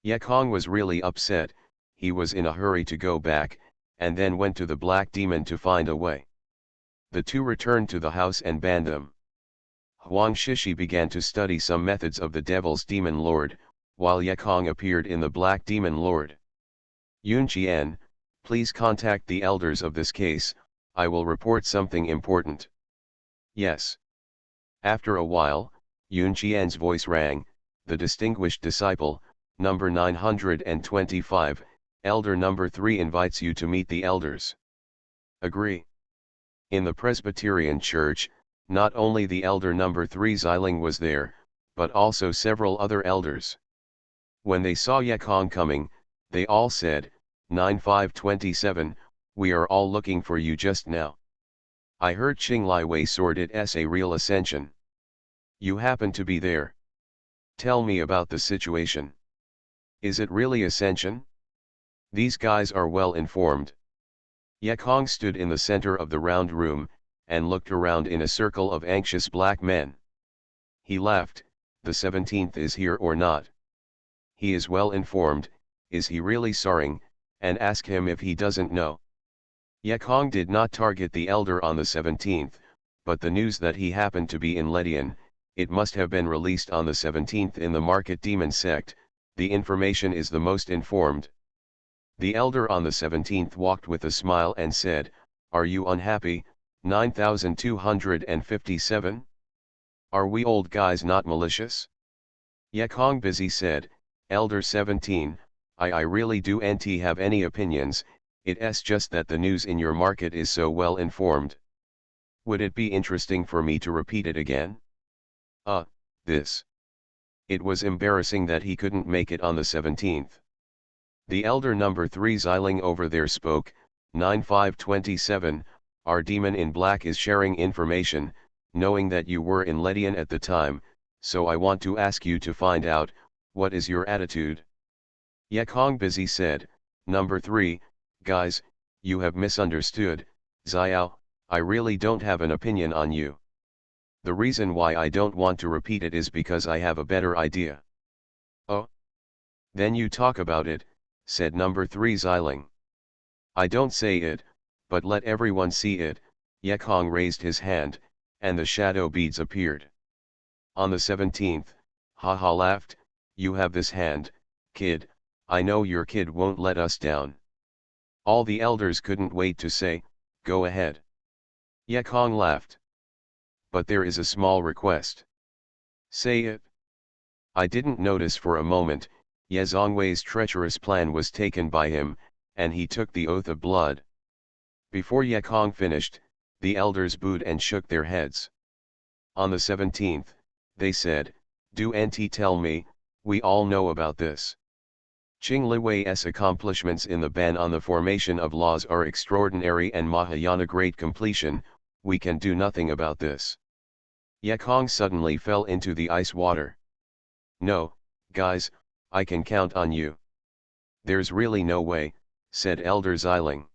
Yekong was really upset, he was in a hurry to go back, and then went to the black demon to find a way. The two returned to the house and banned them. Huang Shishi began to study some methods of the devil's demon lord, while Yekong appeared in the black demon lord. Yunqian, please contact the elders of this case, I will report something important. Yes. After a while, Yunqian's voice rang, the distinguished disciple, number 925, elder number 3 invites you to meet the elders. Agree. In the Presbyterian Church, not only the elder number 3 Xiling was there, but also several other elders. When they saw Yekong coming, they all said, 9527, we are all looking for you just now. I heard Qinglai Wei soared it as a real ascension. You happen to be there. Tell me about the situation. Is it really ascension? These guys are well informed. Yekong stood in the center of the round room, and looked around in a circle of anxious black men. He laughed, the 17th is here or not? He is well informed, is he really soaring, and ask him if he doesn't know. Yekong did not target the elder on the 17th, but the news that he happened to be in Ledian, it must have been released on the 17th in the market demon sect, the information is the most informed. The elder on the 17th walked with a smile and said, are you unhappy, 9257? Are we old guys not malicious? Yekong busy said, Elder 17, I really do not have any opinions, it's just that the news in your market is so well informed. Would it be interesting for me to repeat it again? This. It was embarrassing that he couldn't make it on the 17th. The elder number 3 Xiling over there spoke, 9527, our demon in black is sharing information, knowing that you were in Ledian at the time, so I want to ask you to find out, what is your attitude? Yekong busy said, number 3, guys, you have misunderstood, Xiao, I really don't have an opinion on you. The reason why I don't want to repeat it is because I have a better idea. Oh? Then you talk about it, said number 3 Xiling. I don't say it, but let everyone see it. Yekong raised his hand, and the shadow beads appeared. On the 17th, Haha laughed, you have this hand, kid, I know your kid won't let us down. All the elders couldn't wait to say, go ahead. Yekong laughed. But there is a small request. Say it. I didn't notice for a moment, Ye Zhongwei's treacherous plan was taken by him, and he took the oath of blood. Before Yekong finished, the elders booed and shook their heads. On the 17th, they said, do NT tell me, we all know about this. Qing Liwei's accomplishments in the ban on the formation of laws are extraordinary and Mahayana great completion, we can do nothing about this. Yekong suddenly fell into the ice water. No, guys, I can count on you. There's really no way, said Elder Xiling.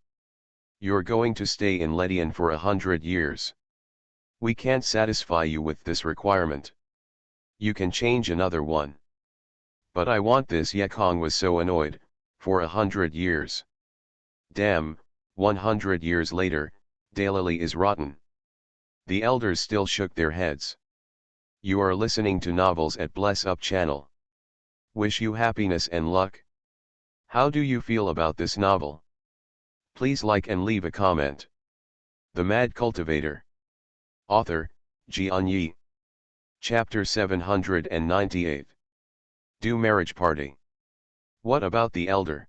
You're going to stay in Ledian for 100 years. We can't satisfy you with this requirement. You can change another one. But I want this. Yekong was so annoyed, for 100 years. Damn, 100 years later, Daylily is rotten. The elders still shook their heads. You are listening to novels at Bless Up channel. Wish you happiness and luck. How do you feel about this novel? Please like and leave a comment. The Mad Cultivator. Author, Xianxia. Chapter 798. Do marriage party. What about the elder?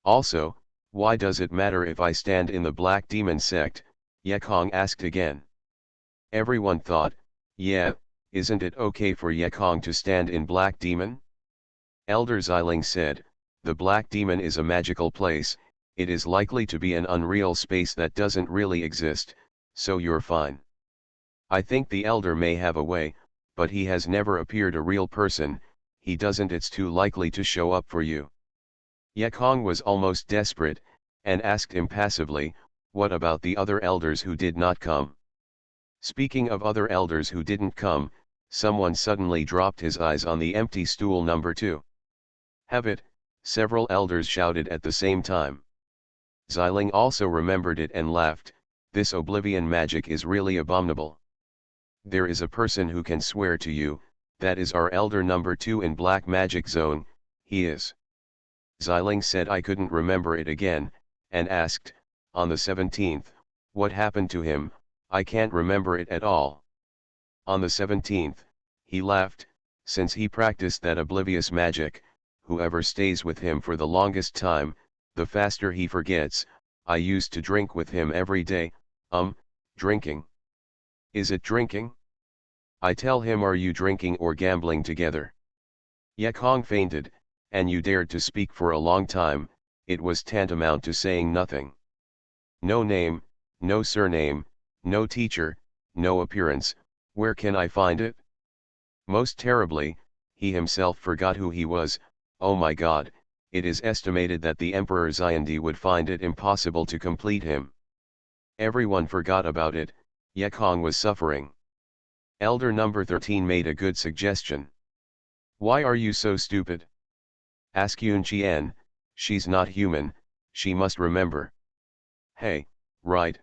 Also, why does it matter if I stand in the Black Demon sect? Yekong asked again. Everyone thought, yeah, isn't it okay for Yekong to stand in Black Demon? Elder Xiling said, the Black Demon is a magical place, it is likely to be an unreal space that doesn't really exist, so you're fine. I think the elder may have a way, but he has never appeared a real person, he doesn't, it's too likely to show up for you. Yekong was almost desperate, and asked impassively, what about the other elders who did not come? Speaking of other elders who didn't come, someone suddenly dropped his eyes on the empty stool number 2. Have it, several elders shouted at the same time. Xiling also remembered it and laughed, this oblivion magic is really abominable. There is a person who can swear to you, that is our elder number 2 in Black Magic Zone, he is. Xiling said I couldn't remember it again, and asked, on the 17th, what happened to him, I can't remember it at all. On the 17th, he laughed, since he practiced that oblivious magic, whoever stays with him for the longest time, the faster he forgets. I used to drink with him every day. Drinking. Is it drinking? I tell him, are you drinking or gambling together? Yekong fainted, and you dared to speak for a long time, it was tantamount to saying nothing. No name, no surname, no teacher, no appearance, where can I find it? Most terribly, he himself forgot who he was. Oh my God, it is estimated that the Emperor Xiandi would find it impossible to complete him. Everyone forgot about it. Yekong was suffering. Elder number 13 made a good suggestion. Why are you so stupid? Ask Xianxia, she's not human, she must remember. Hey, right.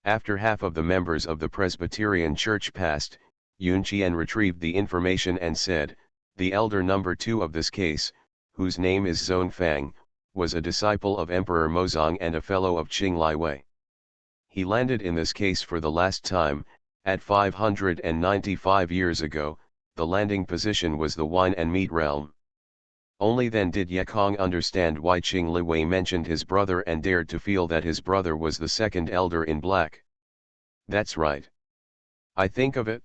After half of the members of the Presbyterian Church passed, Xianxia retrieved the information and said, the elder number 2 of this case, whose name is Zonfang, was a disciple of Emperor Mozong and a fellow of Qinglai Wei. He landed in this case for the last time, at 595 years ago, the landing position was the wine and meat realm. Only then did Yekong understand why Qinglai Wei mentioned his brother and dared to feel that his brother was the second elder in black. That's right. I think of it.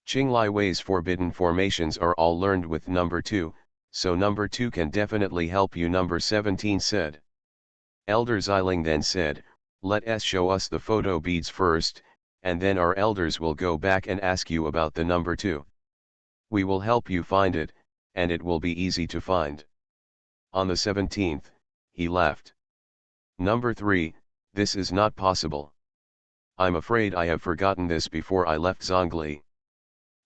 Qinglai Wei's forbidden formations are all learned with number 2, so number 2 can definitely help you, number 17 said. Elder Xiling then said, let us show us the photo beads first, and then our elders will go back and ask you about the number 2. We will help you find it, and it will be easy to find. On the 17th, he laughed. Number 3, this is not possible. I'm afraid I have forgotten this before I left Zhongli.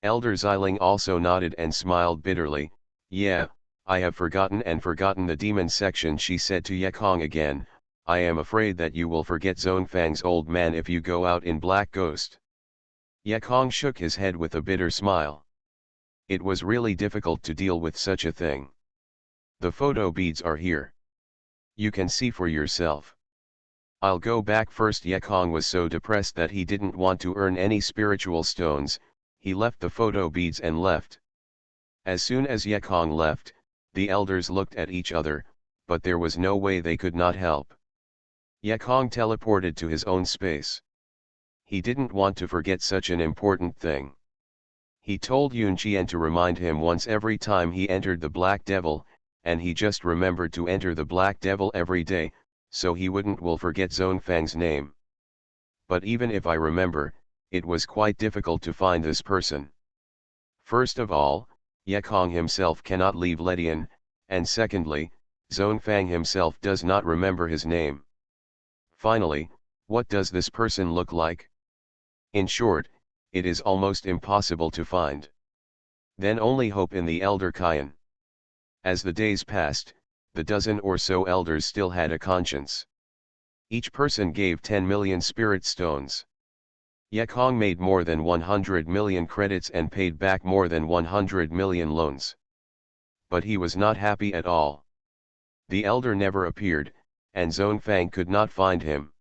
Elder Xiling also nodded and smiled bitterly. Yeah, I have forgotten the demon section, she said to Yekong again. I am afraid that you will forget Zonfang's old man if you go out in Black Ghost. Yekong shook his head with a bitter smile. It was really difficult to deal with such a thing. The photo beads are here. You can see for yourself. I'll go back first. Yekong was so depressed that he didn't want to earn any spiritual stones. He left the photo beads and left. As soon as Yekong left, the elders looked at each other, but there was no way they could not help. Yekong teleported to his own space. He didn't want to forget such an important thing. He told Xianxia to remind him once every time he entered the Black Devil, and he just remembered to enter the Black Devil every day, so he will forget Zonfang's name. But even if I remember, it was quite difficult to find this person. First of all, Yekong himself cannot leave Ledian, and secondly, Zonfang himself does not remember his name. Finally, what does this person look like? In short, it is almost impossible to find. Then only hope in the elder Qian. As the days passed, the dozen or so elders still had a conscience. Each person gave 10 million spirit stones. Yekong made more than 100 million credits and paid back more than 100 million loans. But he was not happy at all. The elder never appeared, and Zonfang could not find him.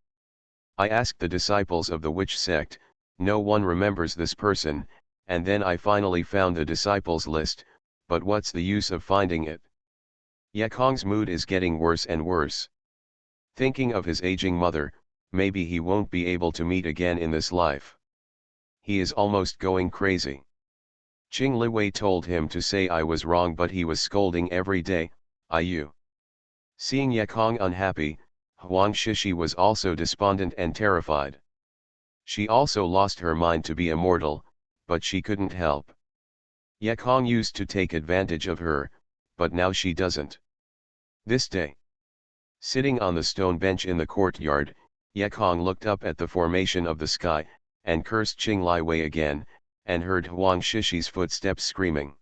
I asked the disciples of the witch sect, no one remembers this person, and then I finally found the disciples list, but what's the use of finding it? Yekong's mood is getting worse and worse. Thinking of his aging mother, maybe he won't be able to meet again in this life. He is almost going crazy. Qinglai Wei told him to say I was wrong, but he was scolding every day. You. Seeing Yekong unhappy, Huang Shishi was also despondent and terrified. She also lost her mind to be immortal, but she couldn't help. Yekong used to take advantage of her, but now she doesn't. This day, sitting on the stone bench in the courtyard, Yekong looked up at the formation of the sky, and cursed Qinglai Wei again, and heard Huang Shishi's footsteps screaming.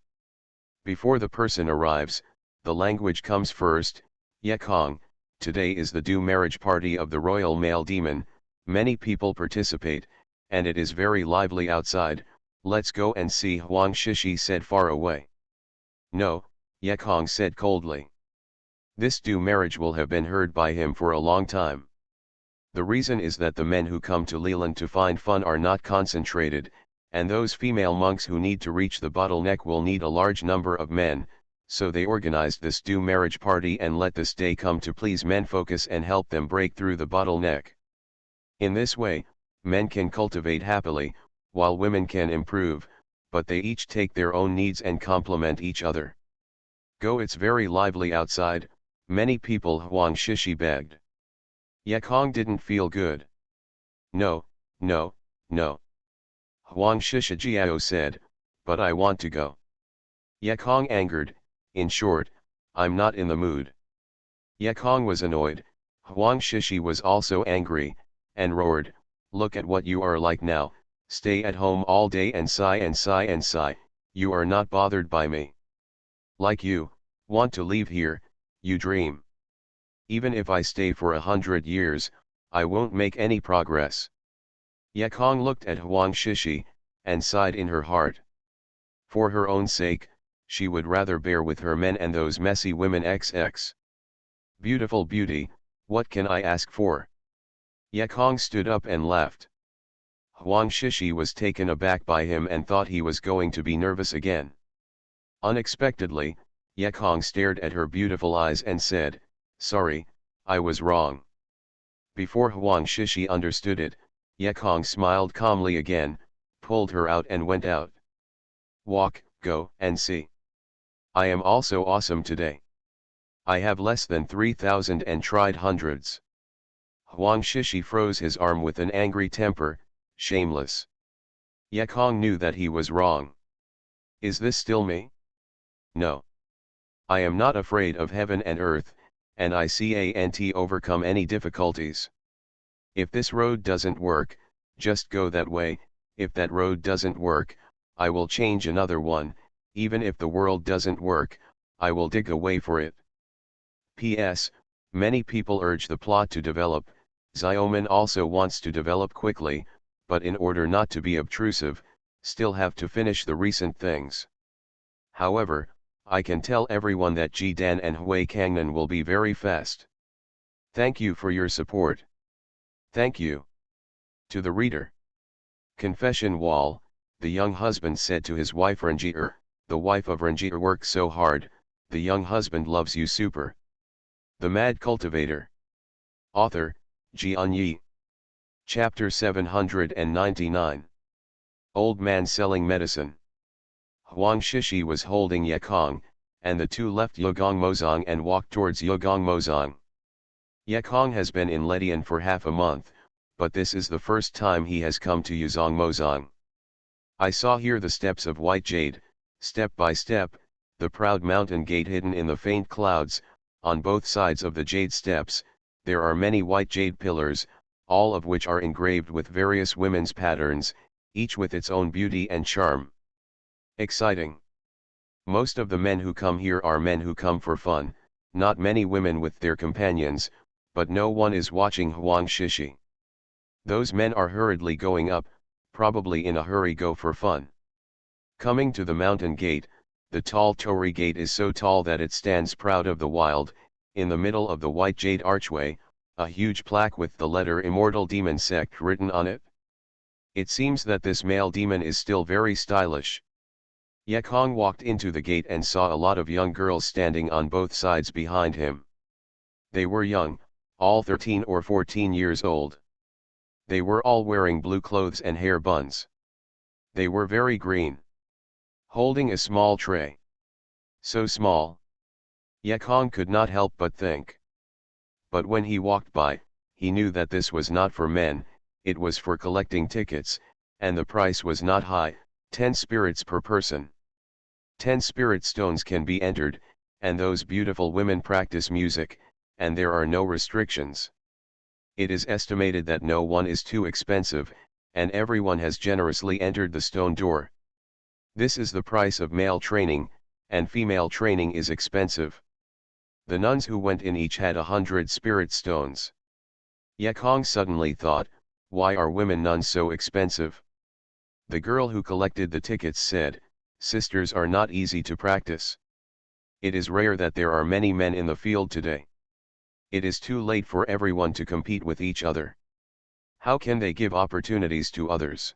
Before the person arrives, the language comes first. Yekong, today is the due marriage party of the royal male demon, many people participate, and it is very lively outside, let's go and see, Huang Shishi said far away. No, Yekong said coldly. This due marriage will have been heard by him for a long time. The reason is that the men who come to Leland to find fun are not concentrated, and those female monks who need to reach the bottleneck will need a large number of men, so they organized this due marriage party and let this day come to please men focus and help them break through the bottleneck. In this way, men can cultivate happily, while women can improve, but they each take their own needs and complement each other. Go, it's very lively outside, many people, Huang Shishi begged. Yekong didn't feel good. No, no, no. Huang Shishijiao said, but I want to go. Yekong angered, in short, I'm not in the mood. Yekong was annoyed, Huang Shishi was also angry, and roared, look at what you are like now, stay at home all day and sigh and sigh and sigh, you are not bothered by me. Like you, want to leave here, you dream. Even if I stay for 100 years, I won't make any progress. Yekong looked at Huang Shishi, and sighed in her heart. For her own sake, she would rather bear with her men and those messy women XX. Beautiful beauty, what can I ask for? Yekong stood up and left. Huang Shishi was taken aback by him and thought he was going to be nervous again. Unexpectedly, Yekong stared at her beautiful eyes and said, sorry, I was wrong. Before Huang Shishi understood it, Yekong smiled calmly again, pulled her out and went out. Walk, go, and see. I am also awesome today. I have less than 3,000 and tried hundreds. Huang Shishi froze his arm with an angry temper, shameless. Yekong knew that he was wrong. Is this still me? No. I am not afraid of heaven and earth, and I can't overcome any difficulties. If this road doesn't work, just go that way, if that road doesn't work, I will change another one, even if the world doesn't work, I will dig a way for it. P.S. Many people urge the plot to develop, Xiaoman also wants to develop quickly, but in order not to be obtrusive, still have to finish the recent things. However, I can tell everyone that Jidan and Hui Kangnan will be very fast. Thank you for your support. Thank you. To the reader. Confession wall, the young husband said to his wife Ranjir, the wife of Ranjir works so hard, the young husband loves you super. The Mad Cultivator. Author, Xianxia. Chapter 799. Old Man Selling Medicine. Huang Shishi was holding Yekong, and the two left Yogongmozong and walked towards Yogongmozong. Yekong has been in Ledian for half a month, but this is the first time he has come to Yogongmozong. I saw here the steps of white jade, step by step, the proud mountain gate hidden in the faint clouds, on both sides of the jade steps, there are many white jade pillars, all of which are engraved with various women's patterns, each with its own beauty and charm. Exciting. Most of the men who come here are men who come for fun, not many women with their companions, but no one is watching Huang Shishi. Those men are hurriedly going up, probably in a hurry go for fun. Coming to the mountain gate, the tall torii gate is so tall that it stands proud of the wild, in the middle of the white jade archway, a huge plaque with the letter Immortal Demon Sect written on it. It seems that this male demon is still very stylish. Yekong walked into the gate and saw a lot of young girls standing on both sides behind him. They were young, all 13 or 14 years old. They were all wearing blue clothes and hair buns. They were very green. Holding a small tray. So small. Yekong could not help but think. But when he walked by, he knew that this was not for men, it was for collecting tickets, and the price was not high, 10 spirits per person. 10 spirit stones can be entered, and those beautiful women practice music, and there are no restrictions. It is estimated that no one is too expensive, and everyone has generously entered the stone door. This is the price of male training, and female training is expensive. The nuns who went in each had 100 spirit stones. Yekong suddenly thought, why are women nuns so expensive? The girl who collected the tickets said, sisters are not easy to practice. It is rare that there are many men in the field today. It is too late for everyone to compete with each other. How can they give opportunities to others?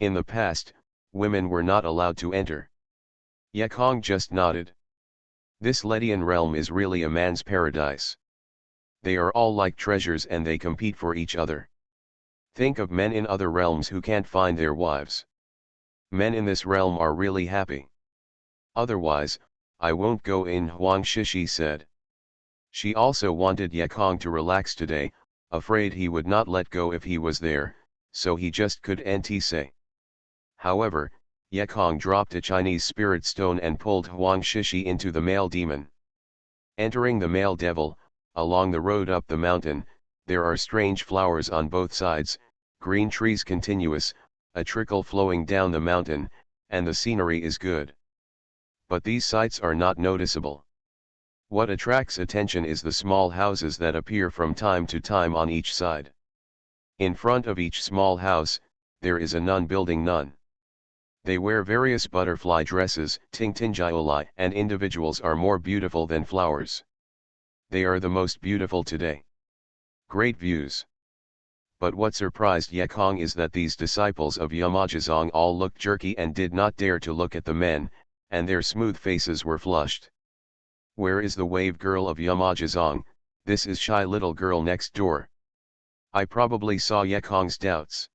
In the past, women were not allowed to enter. Yekong just nodded. This Ledian realm is really a man's paradise. They are all like treasures and they compete for each other. Think of men in other realms who can't find their wives. Men in this realm are really happy. Otherwise, I won't go in, Huang Shishi said. She also wanted Yekong to relax today, afraid he would not let go if he was there, so he just couldn't say. However, Yekong dropped a Chinese spirit stone and pulled Huang Shishi into the male demon. Entering the male devil, along the road up the mountain, there are strange flowers on both sides, green trees continuous, a trickle flowing down the mountain, and the scenery is good. But these sights are not noticeable. What attracts attention is the small houses that appear from time to time on each side. In front of each small house, there is a nun building nun. They wear various butterfly dresses, tingtingioli, and individuals are more beautiful than flowers. They are the most beautiful today. Great views. But what surprised Yekong is that these disciples of Yamajizong all looked jerky and did not dare to look at the men, and their smooth faces were flushed. Where is the wave girl of Yamajizong? This is shy little girl next door. I probably saw Yekong's doubts.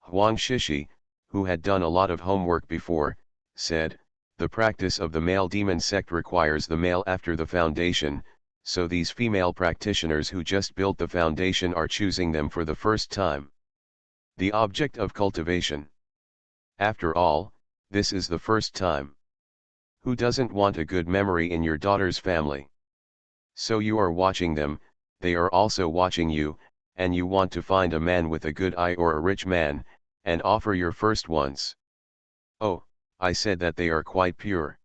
Huang Shishi, who had done a lot of homework before, said, the practice of the male demon sect requires the male after the foundation, so these female practitioners who just built the foundation are choosing them for the first time. The object of cultivation. After all, this is the first time. Who doesn't want a good memory in your daughter's family? So you are watching them, they are also watching you, and you want to find a man with a good eye or a rich man, and offer your first ones. Oh, I said that they are quite pure.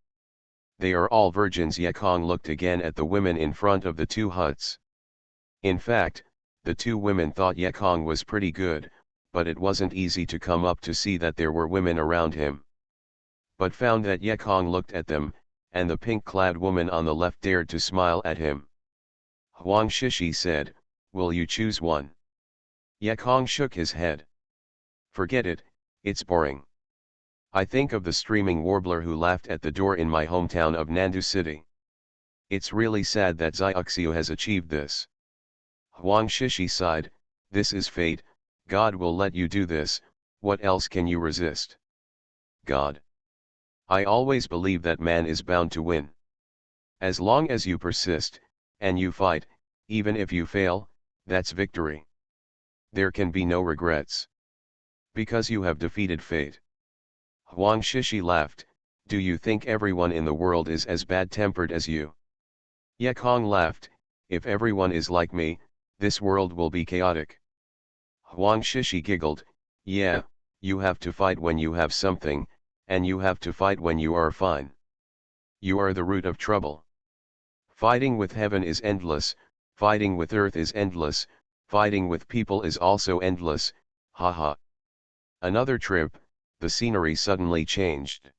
They are all virgins. Yekong looked again at the women in front of the two huts. In fact, the two women thought Yekong was pretty good, but it wasn't easy to come up to see that there were women around him. But found that Yekong looked at them, and the pink-clad woman on the left dared to smile at him. Huang Shishi said, will you choose one? Yekong shook his head. Forget it, it's boring. I think of the streaming warbler who laughed at the door in my hometown of Nandu City. It's really sad that Xianxia has achieved this. Huang Shishi sighed, this is fate, God will let you do this, what else can you resist? God. I always believe that man is bound to win. As long as you persist, and you fight, even if you fail, that's victory. There can be no regrets. Because you have defeated fate. Huang Shishi laughed, do you think everyone in the world is as bad-tempered as you? Yekong laughed, if everyone is like me, this world will be chaotic. Huang Shishi giggled, yeah, you have to fight when you have something, and you have to fight when you are fine. You are the root of trouble. Fighting with heaven is endless, fighting with earth is endless, fighting with people is also endless, haha. Another trip, the scenery suddenly changed.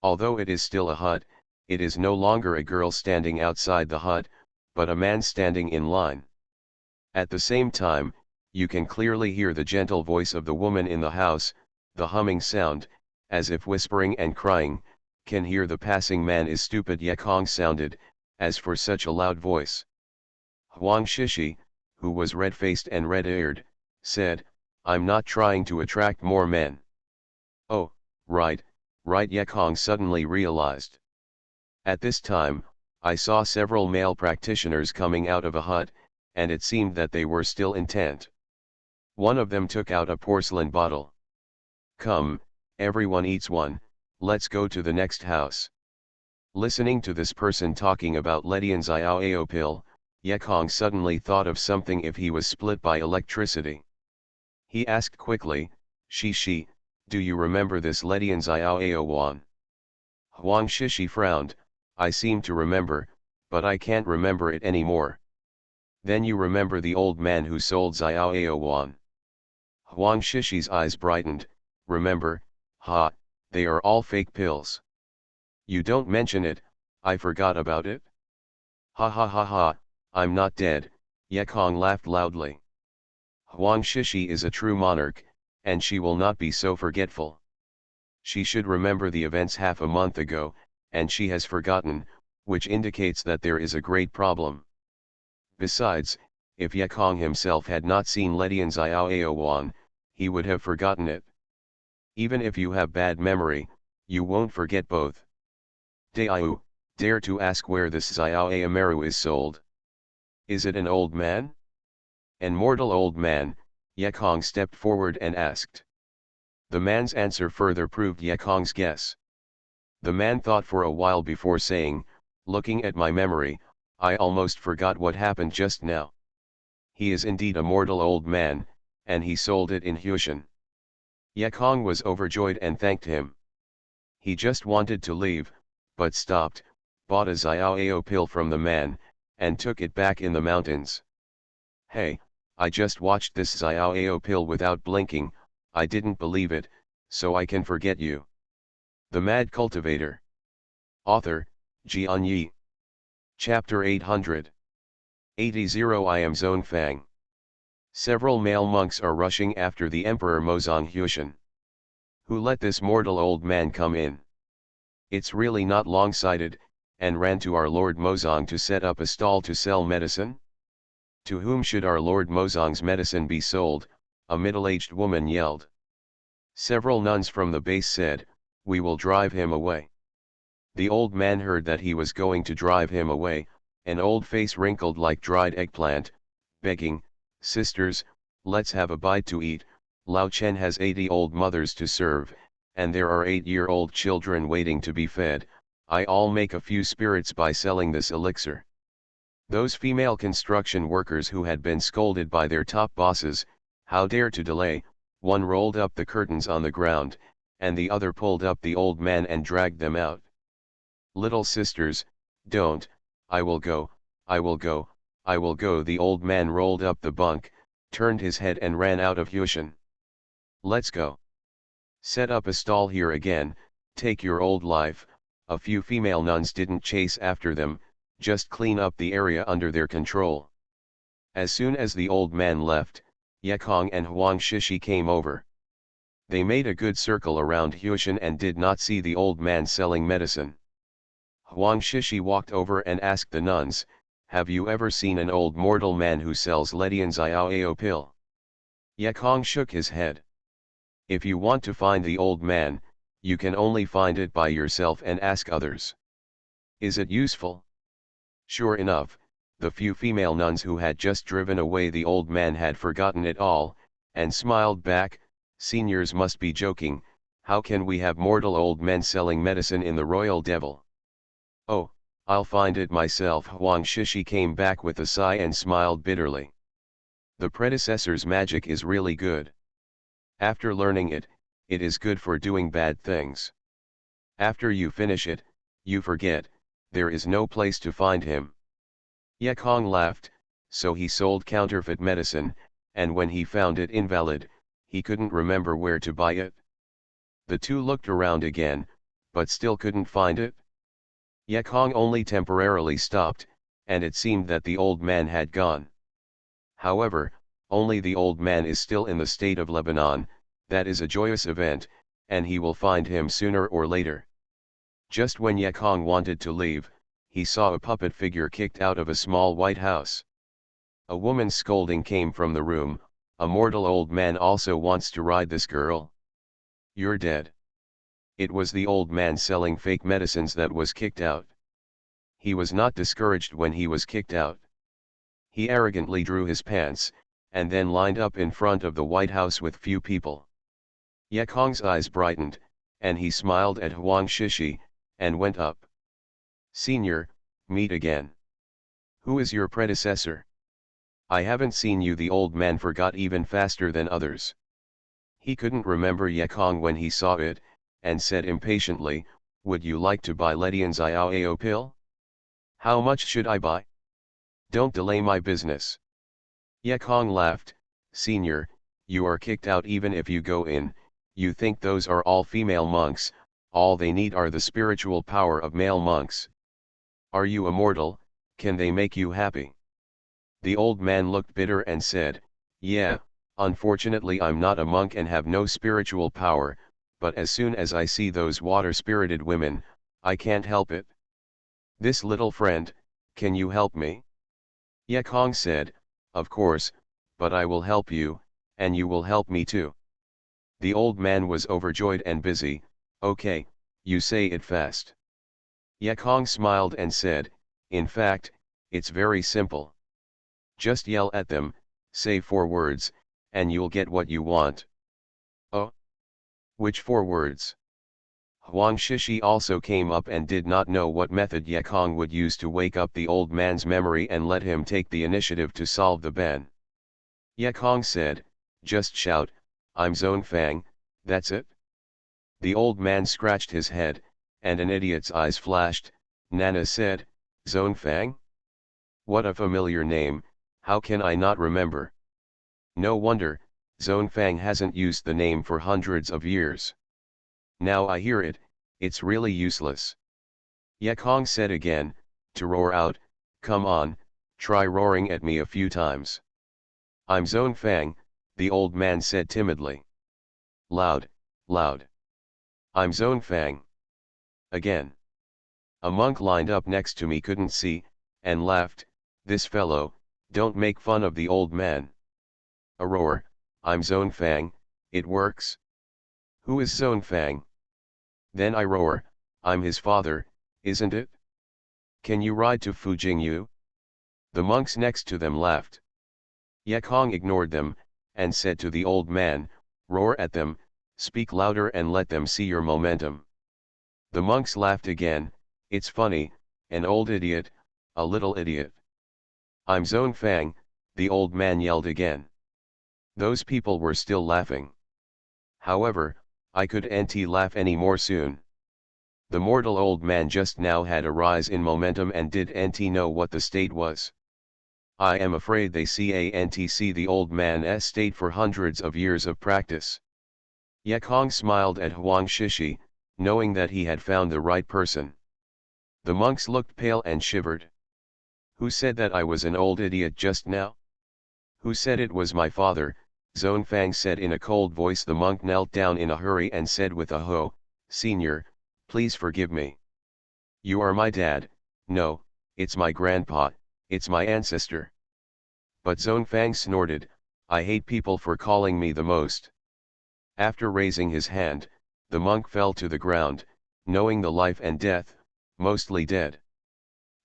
Although it is still a hut, it is no longer a girl standing outside the hut, but a man standing in line. At the same time, you can clearly hear the gentle voice of the woman in the house, the humming sound, as if whispering and crying, can hear the passing man is stupid. Yekong sounded, as for such a loud voice. Huang Shishi, who was red-faced and red-eared, said, I'm not trying to attract more men. Oh, right, Yekong suddenly realized. At this time, I saw several male practitioners coming out of a hut, and it seemed that they were still intent. One of them took out a porcelain bottle. Come, everyone eats one, let's go to the next house. Listening to this person talking about Ledian's Iao pill, Yekong suddenly thought of something if he was split by electricity. He asked quickly, Shishi, do you remember this Ledian's Iao Wan? Huang Shishi frowned, I seem to remember, but I can't remember it anymore. Then you remember the old man who sold Xiao Wan. Huang Shishi's eyes brightened, remember, ha, they are all fake pills. You don't mention it, I forgot about it. Ha ha ha ha, I'm not dead, Yekong laughed loudly. Huang Shishi is a true monarch, and she will not be so forgetful. She should remember the events half a month ago, and she has forgotten, which indicates that there is a great problem. Besides, if Yekong himself had not seen Ledian's Iao Wan, he would have forgotten it. Even if you have bad memory, you won't forget both. Daiu, dare to ask where this Xiao Amaru is sold. Is it an old man? An mortal old man, Yekong stepped forward and asked. The man's answer further proved Yekong's guess. The man thought for a while before saying, looking at my memory, I almost forgot what happened just now. He is indeed a mortal old man, and he sold it in Huishan. Yekong was overjoyed and thanked him. He just wanted to leave, but stopped, bought a Xiao pill from the man, and took it back in the mountains. Hey, I just watched this Xiao pill without blinking, I didn't believe it, so I can forget you. The Mad Cultivator. Author, Xianxia. Chapter 880. I am Zonfang. Several male monks are rushing after the Emperor Mozong Huishan. Who let this mortal old man come in? It's really not long-sighted, and ran to our Lord Mozong to set up a stall to sell medicine? To whom should our Lord Mozong's medicine be sold? A middle-aged woman yelled. Several nuns from the base said, we will drive him away. The old man heard that he was going to drive him away, an old face wrinkled like dried eggplant, begging, sisters, let's have a bite to eat, Lao Chen has 80 old mothers to serve, and there are 8-year-old children waiting to be fed, I'll make a few spirits by selling this elixir. Those female construction workers who had been scolded by their top bosses, how dare to delay, one rolled up the curtains on the ground, and the other pulled up the old man and dragged them out. Little sisters, don't, I will go, I will go, I will go. The old man rolled up the bunk, turned his head and ran out of Huishan. Let's go. Set up a stall here again, take your old life. A few female nuns didn't chase after them, just clean up the area under their control. As soon as the old man left, Yekong and Huang Shishi came over. They made a good circle around Huishan and did not see the old man selling medicine. Huang Shishi walked over and asked the nuns, have you ever seen an old mortal man who sells Ledian's Iao pill? Yekong shook his head. If you want to find the old man, you can only find it by yourself and ask others. Is it useful? Sure enough, the few female nuns who had just driven away the old man had forgotten it all, and smiled back, seniors must be joking, how can we have mortal old men selling medicine in the royal devil? Oh, I'll find it myself. Huang Shishi came back with a sigh and smiled bitterly. The predecessor's magic is really good. After learning it, it is good for doing bad things. After you finish it, you forget, there is no place to find him. Yekong laughed, so he sold counterfeit medicine, and when he found it invalid, he couldn't remember where to buy it. The two looked around again, but still couldn't find it. Yekong only temporarily stopped, and it seemed that the old man had gone. However, only the old man is still in the state of Lebanon, that is a joyous event, and he will find him sooner or later. Just when Yekong wanted to leave, he saw a puppet figure kicked out of a small white house. A woman's scolding came from the room, a mortal old man also wants to ride this girl. You're dead. It was the old man selling fake medicines that was kicked out. He was not discouraged when he was kicked out. He arrogantly drew his pants, and then lined up in front of the White House with few people. Yekong's eyes brightened, and he smiled at Huang Shishi, and went up. Senior, meet again. Who is your predecessor? I haven't seen you. The old man forgot even faster than others. He couldn't remember Yekong when he saw it, and said impatiently, would you like to buy Ledian's Iao pill? How much should I buy? Don't delay my business. Yekong laughed, Senior, you are kicked out even if you go in. You think those are all female monks, all they need are the spiritual power of male monks. Are you immortal? Can they make you happy? The old man looked bitter and said, yeah, unfortunately I'm not a monk and have no spiritual power, but as soon as I see those water-spirited women, I can't help it. This little friend, can you help me? Yekong said, of course, but I will help you, and you will help me too. The old man was overjoyed and busy, okay, you say it fast. Yekong smiled and said, in fact, it's very simple. Just yell at them, say 4 words, and you'll get what you want. Oh? Which 4 words? Huang Shishi also came up and did not know what method Yekong would use to wake up the old man's memory and let him take the initiative to solve the ban. Yekong said, just shout, I'm Zonfang, that's it? The old man scratched his head, and an idiot's eyes flashed. Nana said, Zonfang? What a familiar name, how can I not remember? No wonder, Zonfang hasn't used the name for hundreds of years. Now I hear it, it's really useless. Yekong said again, to roar out, come on, try roaring at me a few times. I'm Zonfang, the old man said timidly. Loud, loud. I'm Zonfang. Again. A monk lined up next to me couldn't see, and laughed, this fellow, don't make fun of the old man. A roar, I'm Zonfang, it works. Who is Zonfang? Then I roar, I'm his father, isn't it? Can you ride to Fujingyu? The monks next to them laughed. Yekong ignored them, and said to the old man, roar at them, speak louder and let them see your momentum. The monks laughed again, it's funny, an old idiot, a little idiot. I'm Zonfang, the old man yelled again. Those people were still laughing. However, I couldn't laugh any more soon. The mortal old man just now had a rise in momentum and didn't know what the state was. I am afraid they can't see the old man's state for hundreds of years of practice. Yekong smiled at Huang Shishi, knowing that he had found the right person. The monks looked pale and shivered. Who said that I was an old idiot just now? Who said it was my father? Zonfang said in a cold voice. The monk knelt down in a hurry and said with a ho, Senior, please forgive me. You are my dad, no, it's my grandpa, it's my ancestor. But Zonfang snorted, I hate people for calling me the most. After raising his hand, the monk fell to the ground, knowing the life and death, mostly dead.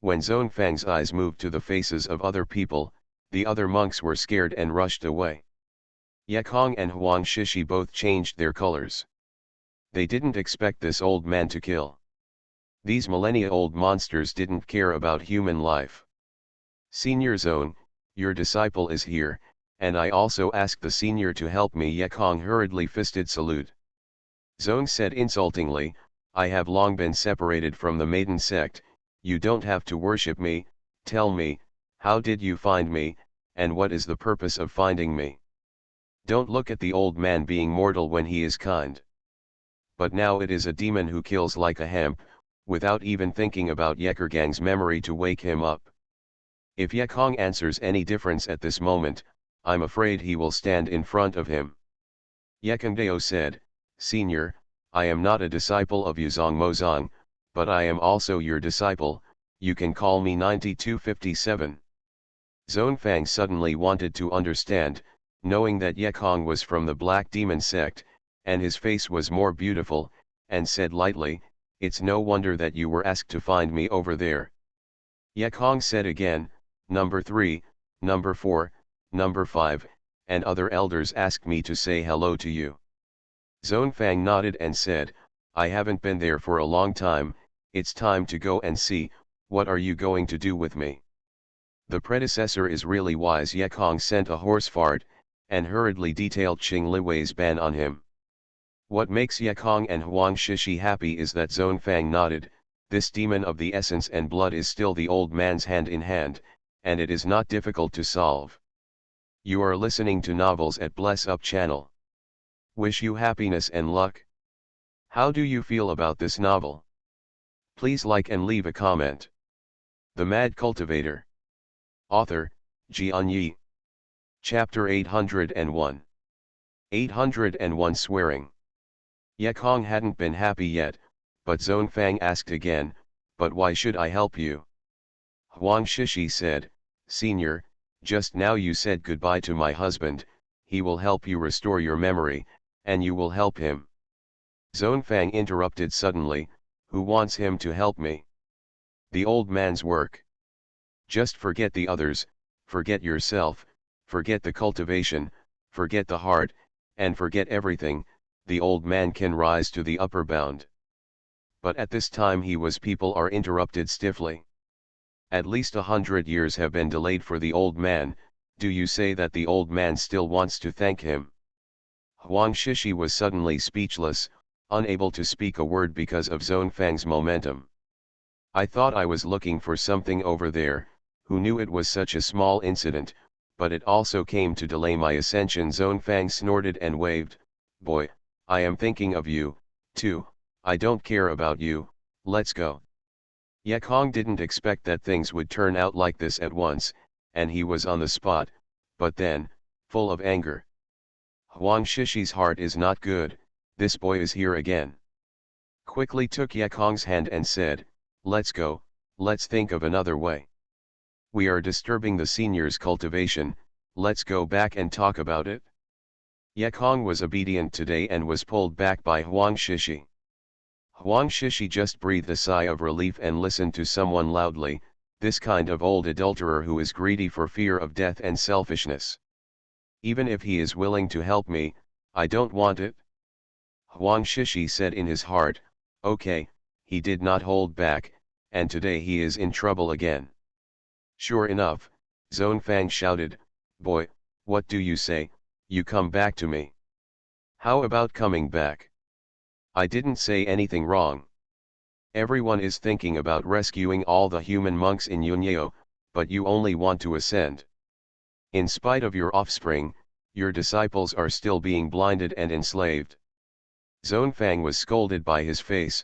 When Zonfang's eyes moved to the faces of other people, the other monks were scared and rushed away. Yekong and Huang Shishi both changed their colors. They didn't expect this old man to kill. These millennia-old monsters didn't care about human life. Senior Zone, your disciple is here, and I also ask the senior to help me. Yekong hurriedly fisted salute. Zone said insultingly, I have long been separated from the maiden sect, you don't have to worship me, tell me, how did you find me, and what is the purpose of finding me? Don't look at the old man being mortal when he is kind. But now it is a demon who kills like a hemp, without even thinking about Yekergang's memory to wake him up. If Yekong answers any difference at this moment, I'm afraid he will stand in front of him. Yekongdeo said, Senior, I am not a disciple of Yuzong Mozong, but I am also your disciple, you can call me 9257. Zonfang suddenly wanted to understand, knowing that Yekong was from the Black Demon sect, and his face was more beautiful, and said lightly, it's no wonder that you were asked to find me over there. Yekong said again, number 3, number 4, number 5, and other elders asked me to say hello to you. Zonfang nodded and said, I haven't been there for a long time, it's time to go and see, what are you going to do with me? The predecessor is really wise. Ye Kong sent a horse fart, and hurriedly detailed Qing Liwei's ban on him. What makes Ye Kong and Huang Shishi happy is that Zonfang nodded, this demon of the essence and blood is still the old man's hand in hand, and it is not difficult to solve. You are listening to novels at Bless Up channel. Wish you happiness and luck. How do you feel about this novel? Please like and leave a comment. The Mad Cultivator. Author, Xianxia. Chapter 801. 801 Swearing. Ye Kong hadn't been happy yet, but Zonfang asked again, but why should I help you? Huang Shishi said, Senior, just now you said goodbye to my husband, he will help you restore your memory, and you will help him. Zonfang interrupted suddenly, who wants him to help me? The old man's work. Just forget the others, forget yourself, forget the cultivation, forget the heart, and forget everything, the old man can rise to the upper bound. But at this time people are interrupted stiffly. At least 100 years have been delayed for the old man, do you say that the old man still wants to thank him? Huang Shishi was suddenly speechless, unable to speak a word because of Zonfang's momentum. I thought I was looking for something over there, who knew it was such a small incident, but it also came to delay my ascension. Zonfang snorted and waved, boy, I am thinking of you, too, I don't care about you, let's go. Ye Kong didn't expect that things would turn out like this at once, and he was on the spot, but then, full of anger. Huang Shishi's heart is not good, this boy is here again. Quickly took Ye Kong's hand and said, let's go, let's think of another way. We are disturbing the senior's cultivation, let's go back and talk about it. Ye Kong was obedient today and was pulled back by Huang Shishi. Huang Shishi just breathed a sigh of relief and listened to someone loudly, this kind of old adulterer who is greedy for fear of death and selfishness. Even if he is willing to help me, I don't want it. Huang Shishi said in his heart, okay, he did not hold back, and today he is in trouble again. Sure enough, Zonfang shouted, boy, what do you say, you come back to me. How about coming back? I didn't say anything wrong. Everyone is thinking about rescuing all the human monks in Yunyeo, but you only want to ascend. In spite of your offspring, your disciples are still being blinded and enslaved. Zonfang was scolded by his face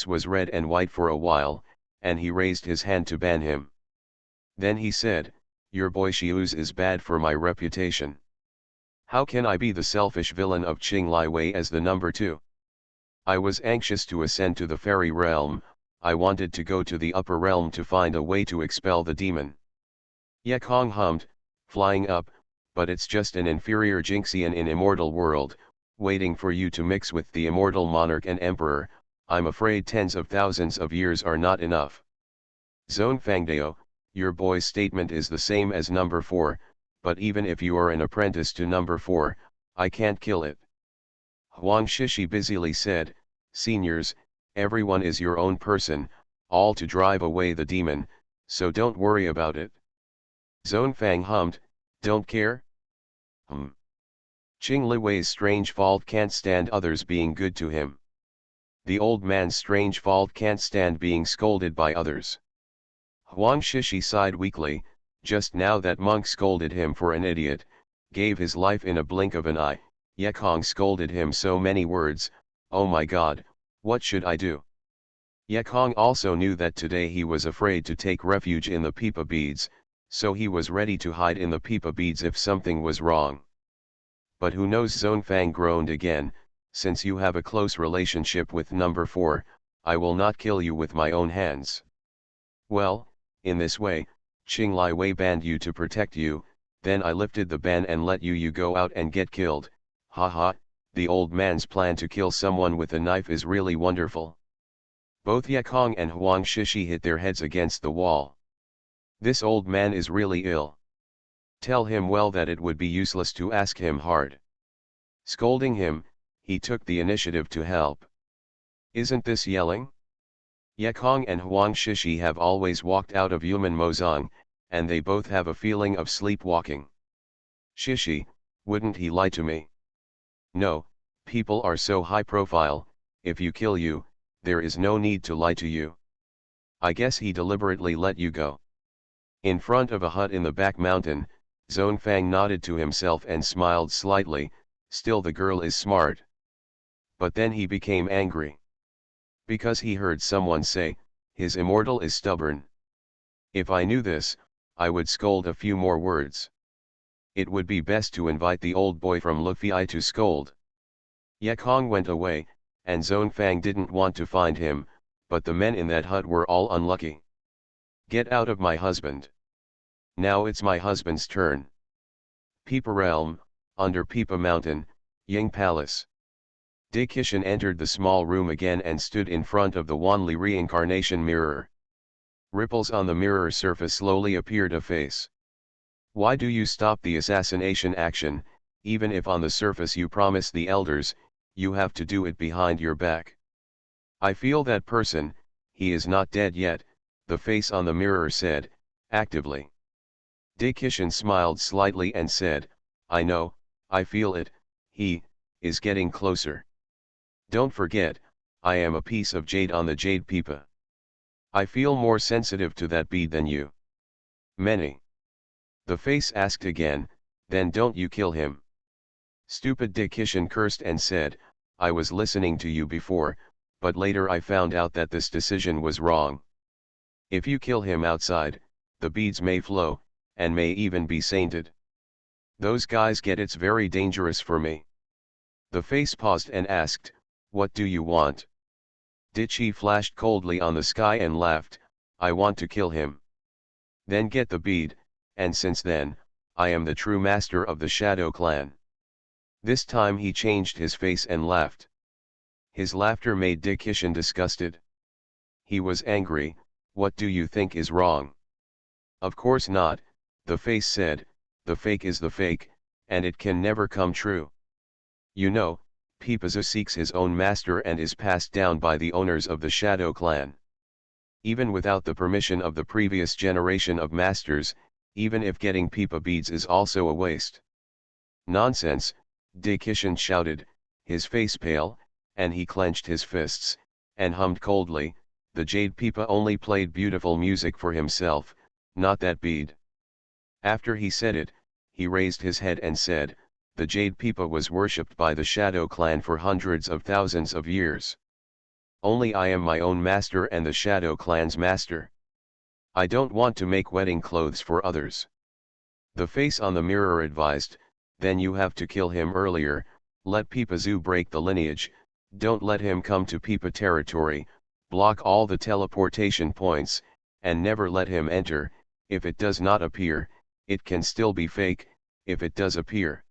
was red and white for a while, and he raised his hand to ban him. Then he said, your boy Xiuz is bad for my reputation. How can I be the selfish villain of Qing Liwei as the number 2? I was anxious to ascend to the fairy realm, I wanted to go to the upper realm to find a way to expel the demon. Ye Kong hummed, flying up, but it's just an inferior Jinxian in immortal world, waiting for you to mix with the immortal monarch and emperor, I'm afraid tens of thousands of years are not enough. Zonfangdao, your boy's statement is the same as number 4, but even if you are an apprentice to number 4, I can't kill it. Huang Shishi busily said, seniors, everyone is your own person, all to drive away the demon, so don't worry about it. Zonfang hummed, don't care? Qing Liwei's strange fault can't stand others being good to him. The old man's strange fault can't stand being scolded by others. Huang Shishi sighed weakly, just now that monk scolded him for an idiot, gave his life in a blink of an eye, Ye Kong scolded him so many words, oh my god, what should I do? Ye Kong also knew that today he was afraid to take refuge in the pipa beads, so he was ready to hide in the pipa beads if something was wrong. But who knows? Zonfang groaned again, since you have a close relationship with number 4, I will not kill you with my own hands. Well, in this way, Qing Liwei banned you to protect you, then I lifted the ban and let you go out and get killed, haha, the old man's plan to kill someone with a knife is really wonderful. Both Ye Kong and Huang Shishi hit their heads against the wall. This old man is really ill. Tell him well that it would be useless to ask him hard. Scolding him, he took the initiative to help. Isn't this yelling? Yekong and Huang Shishi have always walked out of Yumen Mozong, and they both have a feeling of sleepwalking. Shishi, wouldn't he lie to me? No, people are so high profile, if you kill you, there is no need to lie to you. I guess he deliberately let you go. In front of a hut in the back mountain, Zonfang nodded to himself and smiled slightly, still the girl is smart. But then he became angry. Because he heard someone say, his immortal is stubborn. If I knew this, I would scold a few more words. It would be best to invite the old boy from Lufei to scold. Yekong went away, and Zonfang didn't want to find him, but the men in that hut were all unlucky. Get out of my husband. Now it's my husband's turn. Peepa Realm, under Peepa Mountain, Ying Palace. Dikishan entered the small room again and stood in front of the Wanli reincarnation mirror. Ripples on the mirror surface slowly appeared a face. Why do you stop the assassination action? Even if on the surface you promise the elders, you have to do it behind your back. I feel that person, he is not dead yet, the face on the mirror said, actively. Dikishan smiled slightly and said, I know, I feel it, he is getting closer. Don't forget, I am a piece of jade on the jade Peepa. I feel more sensitive to that bead than you. Many. The face asked again, then don't you kill him. Stupid Dikishan cursed and said, I was listening to you before, but later I found out that this decision was wrong. If you kill him outside, the beads may flow, and may even be sainted. Those guys get it's very dangerous for me. The face paused and asked, what do you want? Dichi flashed coldly on the sky and laughed, I want to kill him. Then get the bead, and since then, I am the true master of the Shadow Clan. This time he changed his face and laughed. His laughter made Dikishan disgusted. He was angry, what do you think is wrong? Of course not, the face said, the fake is the fake, and it can never come true. You know, Peepazu seeks his own master and is passed down by the owners of the Shadow Clan. Even without the permission of the previous generation of masters, even if getting Peepa beads is also a waste. Nonsense, Dikishan shouted, his face pale, and he clenched his fists, and hummed coldly, the jade Peepa only played beautiful music for himself, not that bead. After he said it, he raised his head and said, the jade Peepa was worshipped by the Shadow Clan for hundreds of thousands of years. Only I am my own master and the Shadow Clan's master. I don't want to make wedding clothes for others. The face on the mirror advised, then you have to kill him earlier, let Peepazu break the lineage, don't let him come to Peepa territory, block all the teleportation points, and never let him enter. If it does not appear, it can still be fake, if it does appear.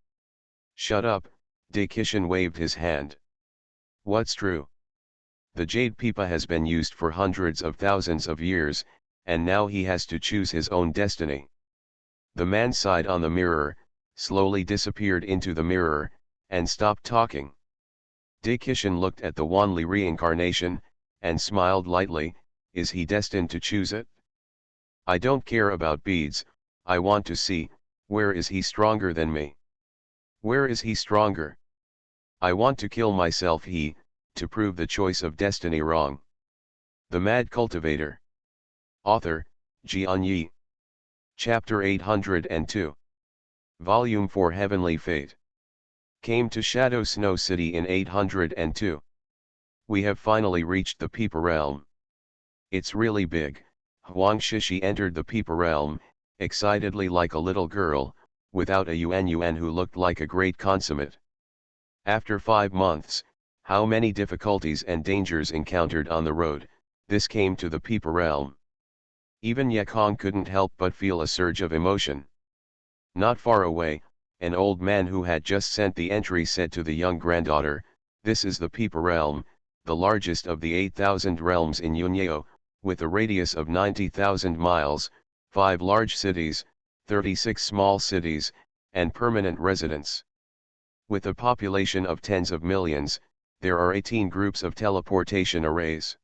Shut up, Dikishan waved his hand. What's true? The jade Peepa has been used for hundreds of thousands of years, and now he has to choose his own destiny. The man sighed on the mirror, slowly disappeared into the mirror, and stopped talking. Dikishan looked at the Wanli reincarnation, and smiled lightly, is he destined to choose it? I don't care about beads, I want to see, where is he stronger than me? Where is he stronger? I want to kill myself to prove the choice of destiny wrong. The Mad Cultivator. Author, Xianxia. Chapter 802. Volume 4 Heavenly Fate. Came to Shadow Snow City in 802. We have finally reached the Peepa Realm. It's really big. Huang Shishi entered the Peepa Realm, excitedly like a little girl, without a Yuan who looked like a great consummate. After 5 months, how many difficulties and dangers encountered on the road, this came to the Peepa Realm. Even Yekong couldn't help but feel a surge of emotion. Not far away, an old man who had just sent the entry said to the young granddaughter, this is the Peepa Realm, the largest of the 8,000 realms in Yunyeo, with a radius of 90,000 miles, 5 large cities, 36 small cities, and permanent residents. With a population of tens of millions, There are 18 groups of teleportation arrays.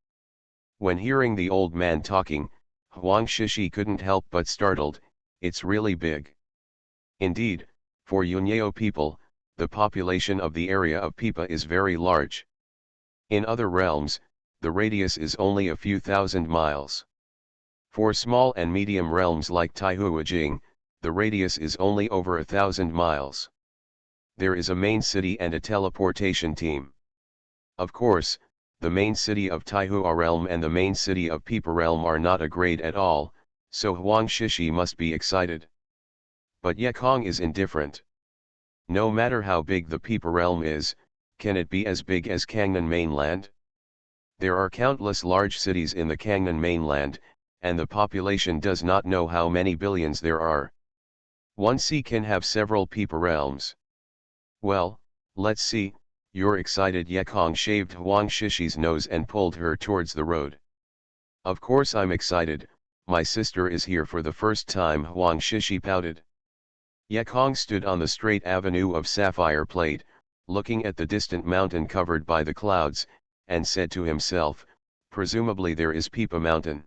When hearing the old man talking, Huang Shishi couldn't help but startled. It's really big. Indeed, for Yunyao people, the population of the area of Pipa is very large. In other realms, the radius is only a few thousand miles. For small and medium realms like Taihuajing, the radius is only over 1,000 miles. There is a main city and a teleportation team. Of course, the main city of Taihua realm and the main city of Pipa realm are not a grade at all, so Huang Shishi must be excited. But Yekong is indifferent. No matter how big the Pipa realm is, can it be as big as Kangnan mainland? There are countless large cities in the Kangnan mainland, and the population does not know how many billions there are. One sea can have several Pipa realms. Well, let's see. You're excited. Yekong shaved Huang Shishi's nose and pulled her towards the road. Of course I'm excited, my sister is here for the first time, Huang Shishi pouted. Yekong stood on the straight avenue of sapphire plate, looking at the distant mountain covered by the clouds, and said to himself, presumably there is Pipa Mountain.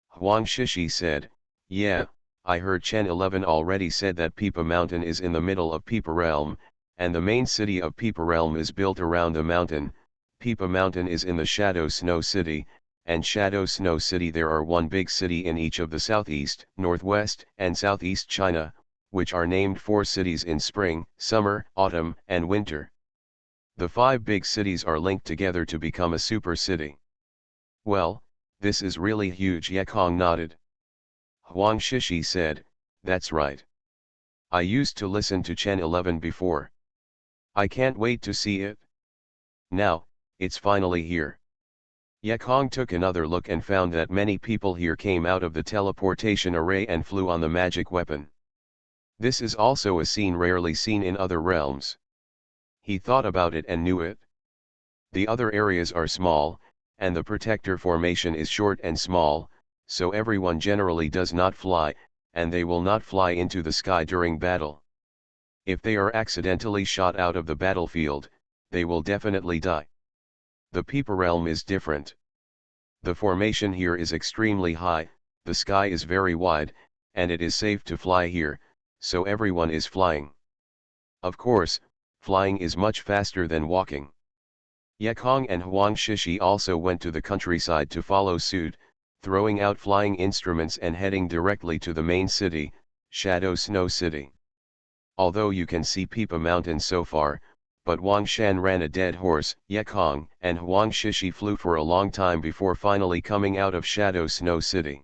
Huang Shishi said, yeah, I heard Chen 11 already said that Pipa Mountain is in the middle of Pipa Realm, and the main city of Pipa Realm is built around the mountain. Pipa Mountain is in the Shadow Snow City, and Shadow Snow City there are one big city in each of the southeast, northwest, and southeast China, which are named 4 cities in spring, summer, autumn, and winter. The 5 big cities are linked together to become a super city. Well, this is really huge. Yekong nodded. Huang Shishi said, that's right. I used to listen to Chen 11 before. I can't wait to see it. Now, it's finally here. Yekong took another look and found that many people here came out of the teleportation array and flew on the magic weapon. This is also a scene rarely seen in other realms. He thought about it and knew it. The other areas are small, and the protector formation is short and small, so everyone generally does not fly, and they will not fly into the sky during battle. If they are accidentally shot out of the battlefield, they will definitely die. The Pipa realm is different. The formation here is extremely high, the sky is very wide, and it is safe to fly here, so everyone is flying. Of course, flying is much faster than walking. Yekong and Huang Shishi also went to the countryside to follow suit, throwing out flying instruments and heading directly to the main city, Shadow Snow City. Although you can see Pipa Mountain so far, but Wang Shan ran a dead horse. Yekong and Huang Shishi flew for a long time before finally coming out of Shadow Snow City.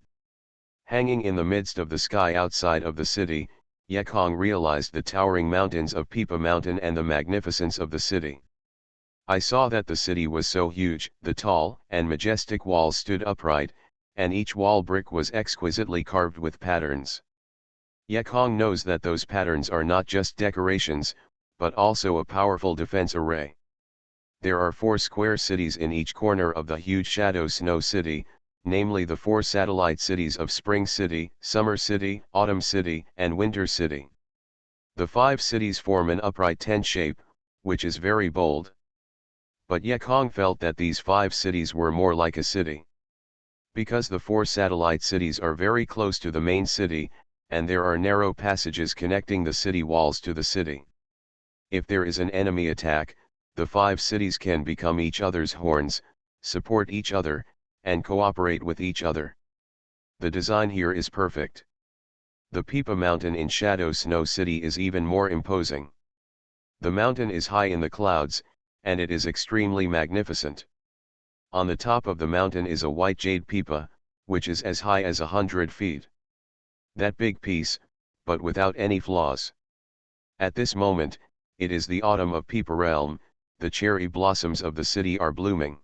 Hanging in the midst of the sky outside of the city, Yekong realized the towering mountains of Pipa Mountain and the magnificence of the city. I saw that the city was so huge, the tall and majestic walls stood upright, and each wall brick was exquisitely carved with patterns. Yekong knows that those patterns are not just decorations, but also a powerful defense array. There are 4 square cities in each corner of the huge Shadow Snow City, namely the 4 satellite cities of Spring City, Summer City, Autumn City, and Winter City. The 5 cities form an upright tent shape, which is very bold. But Yekong felt that these 5 cities were more like a city. Because the 4 satellite cities are very close to the main city, and there are narrow passages connecting the city walls to the city. If there is an enemy attack, the 5 cities can become each other's horns, support each other, and cooperate with each other. The design here is perfect. The Pipa Mountain in Shadow Snow City is even more imposing. The mountain is high in the clouds, and it is extremely magnificent. On the top of the mountain is a white jade pipa, which is as high as 100 feet. That big piece, but without any flaws. At this moment, it is the autumn of Pipa realm, the cherry blossoms of the city are blooming.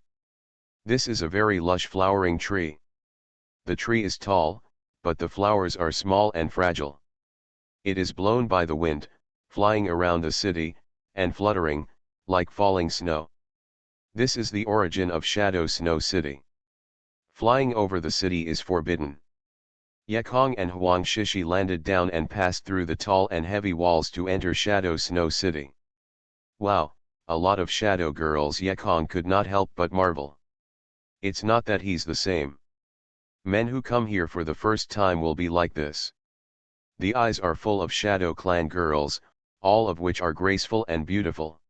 This is a very lush flowering tree. The tree is tall, but the flowers are small and fragile. It is blown by the wind, flying around the city, and fluttering, like falling snow. This is the origin of Shadow Snow City. Flying over the city is forbidden. Yekong and Huang Shishi landed down and passed through the tall and heavy walls to enter Shadow Snow City. Wow, a lot of shadow girls. Yekong could not help but marvel. It's not that he's the same. Men who come here for the first time will be like this. The eyes are full of shadow clan girls, all of which are graceful and beautiful.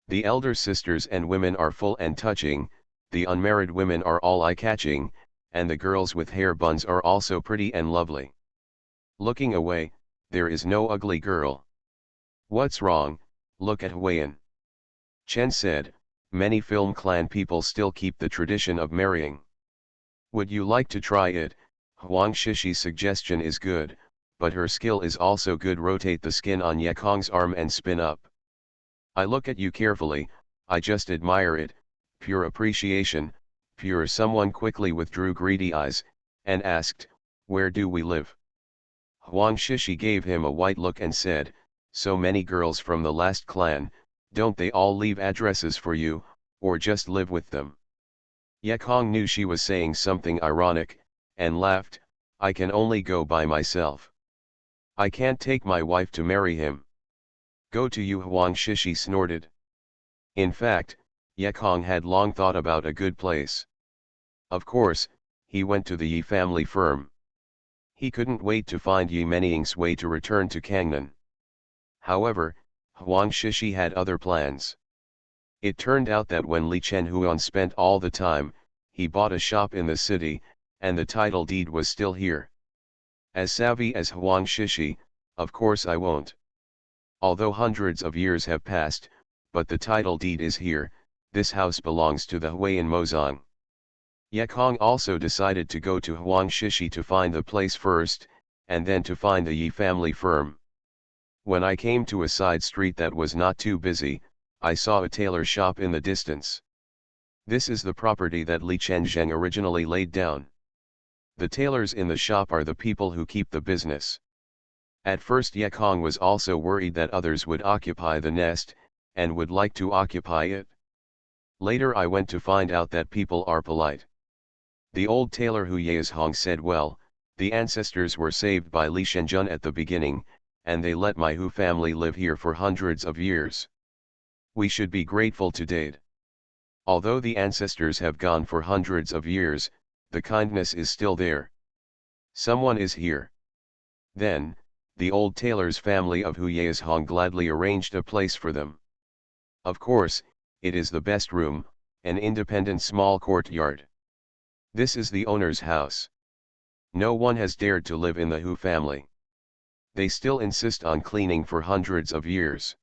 The elder sisters and women are full and touching, the unmarried women are all eye-catching, and the girls with hair buns are also pretty and lovely. Looking away, there is no ugly girl. What's wrong? Look at Huayan. Chen said, many film clan people still keep the tradition of marrying. Would you like to try it? Huang Shishi's suggestion is good, but her skill is also good. Rotate the skin on Yekong's arm and spin up. I look at you carefully, I just admire it, pure appreciation, pure. Someone quickly withdrew greedy eyes, and asked, where do we live? Huang Shishi gave him a white look and said, so many girls from the last clan, don't they all leave addresses for you, or just live with them? Yekong knew she was saying something ironic, and laughed, I can only go by myself. I can't take my wife to marry him. Go to you, Huang Shishi snorted. In fact, Yekong had long thought about a good place. Of course, he went to the Yi family firm. He couldn't wait to find Yi Meniying's way to return to Kangnan. However, Huang Shishi had other plans. It turned out that when Li Chenhuan spent all the time, he bought a shop in the city, and the title deed was still here. As savvy as Huang Shishi, of course I won't. Although hundreds of years have passed, but the title deed is here, this house belongs to the Huayan Mozong. Yekong also decided to go to Huang Shishi to find the place first, and then to find the Yi family firm. When I came to a side street that was not too busy, I saw a tailor shop in the distance. This is the property that Li Chenzheng originally laid down. The tailors in the shop are the people who keep the business. At first Yekong was also worried that others would occupy the nest, and would like to occupy it. Later I went to find out that people are polite. The old tailor Hu Yazhong said, well, the ancestors were saved by Li Shenzhen at the beginning, and they let my Hu family live here for hundreds of years. We should be grateful to date. Although the ancestors have gone for hundreds of years, the kindness is still there. Someone is here. Then, the old tailor's family of Hu Yazhong gladly arranged a place for them. Of course, it is the best room, an independent small courtyard. This is the owner's house. No one has dared to live in the Hu family. They still insist on cleaning for hundreds of years.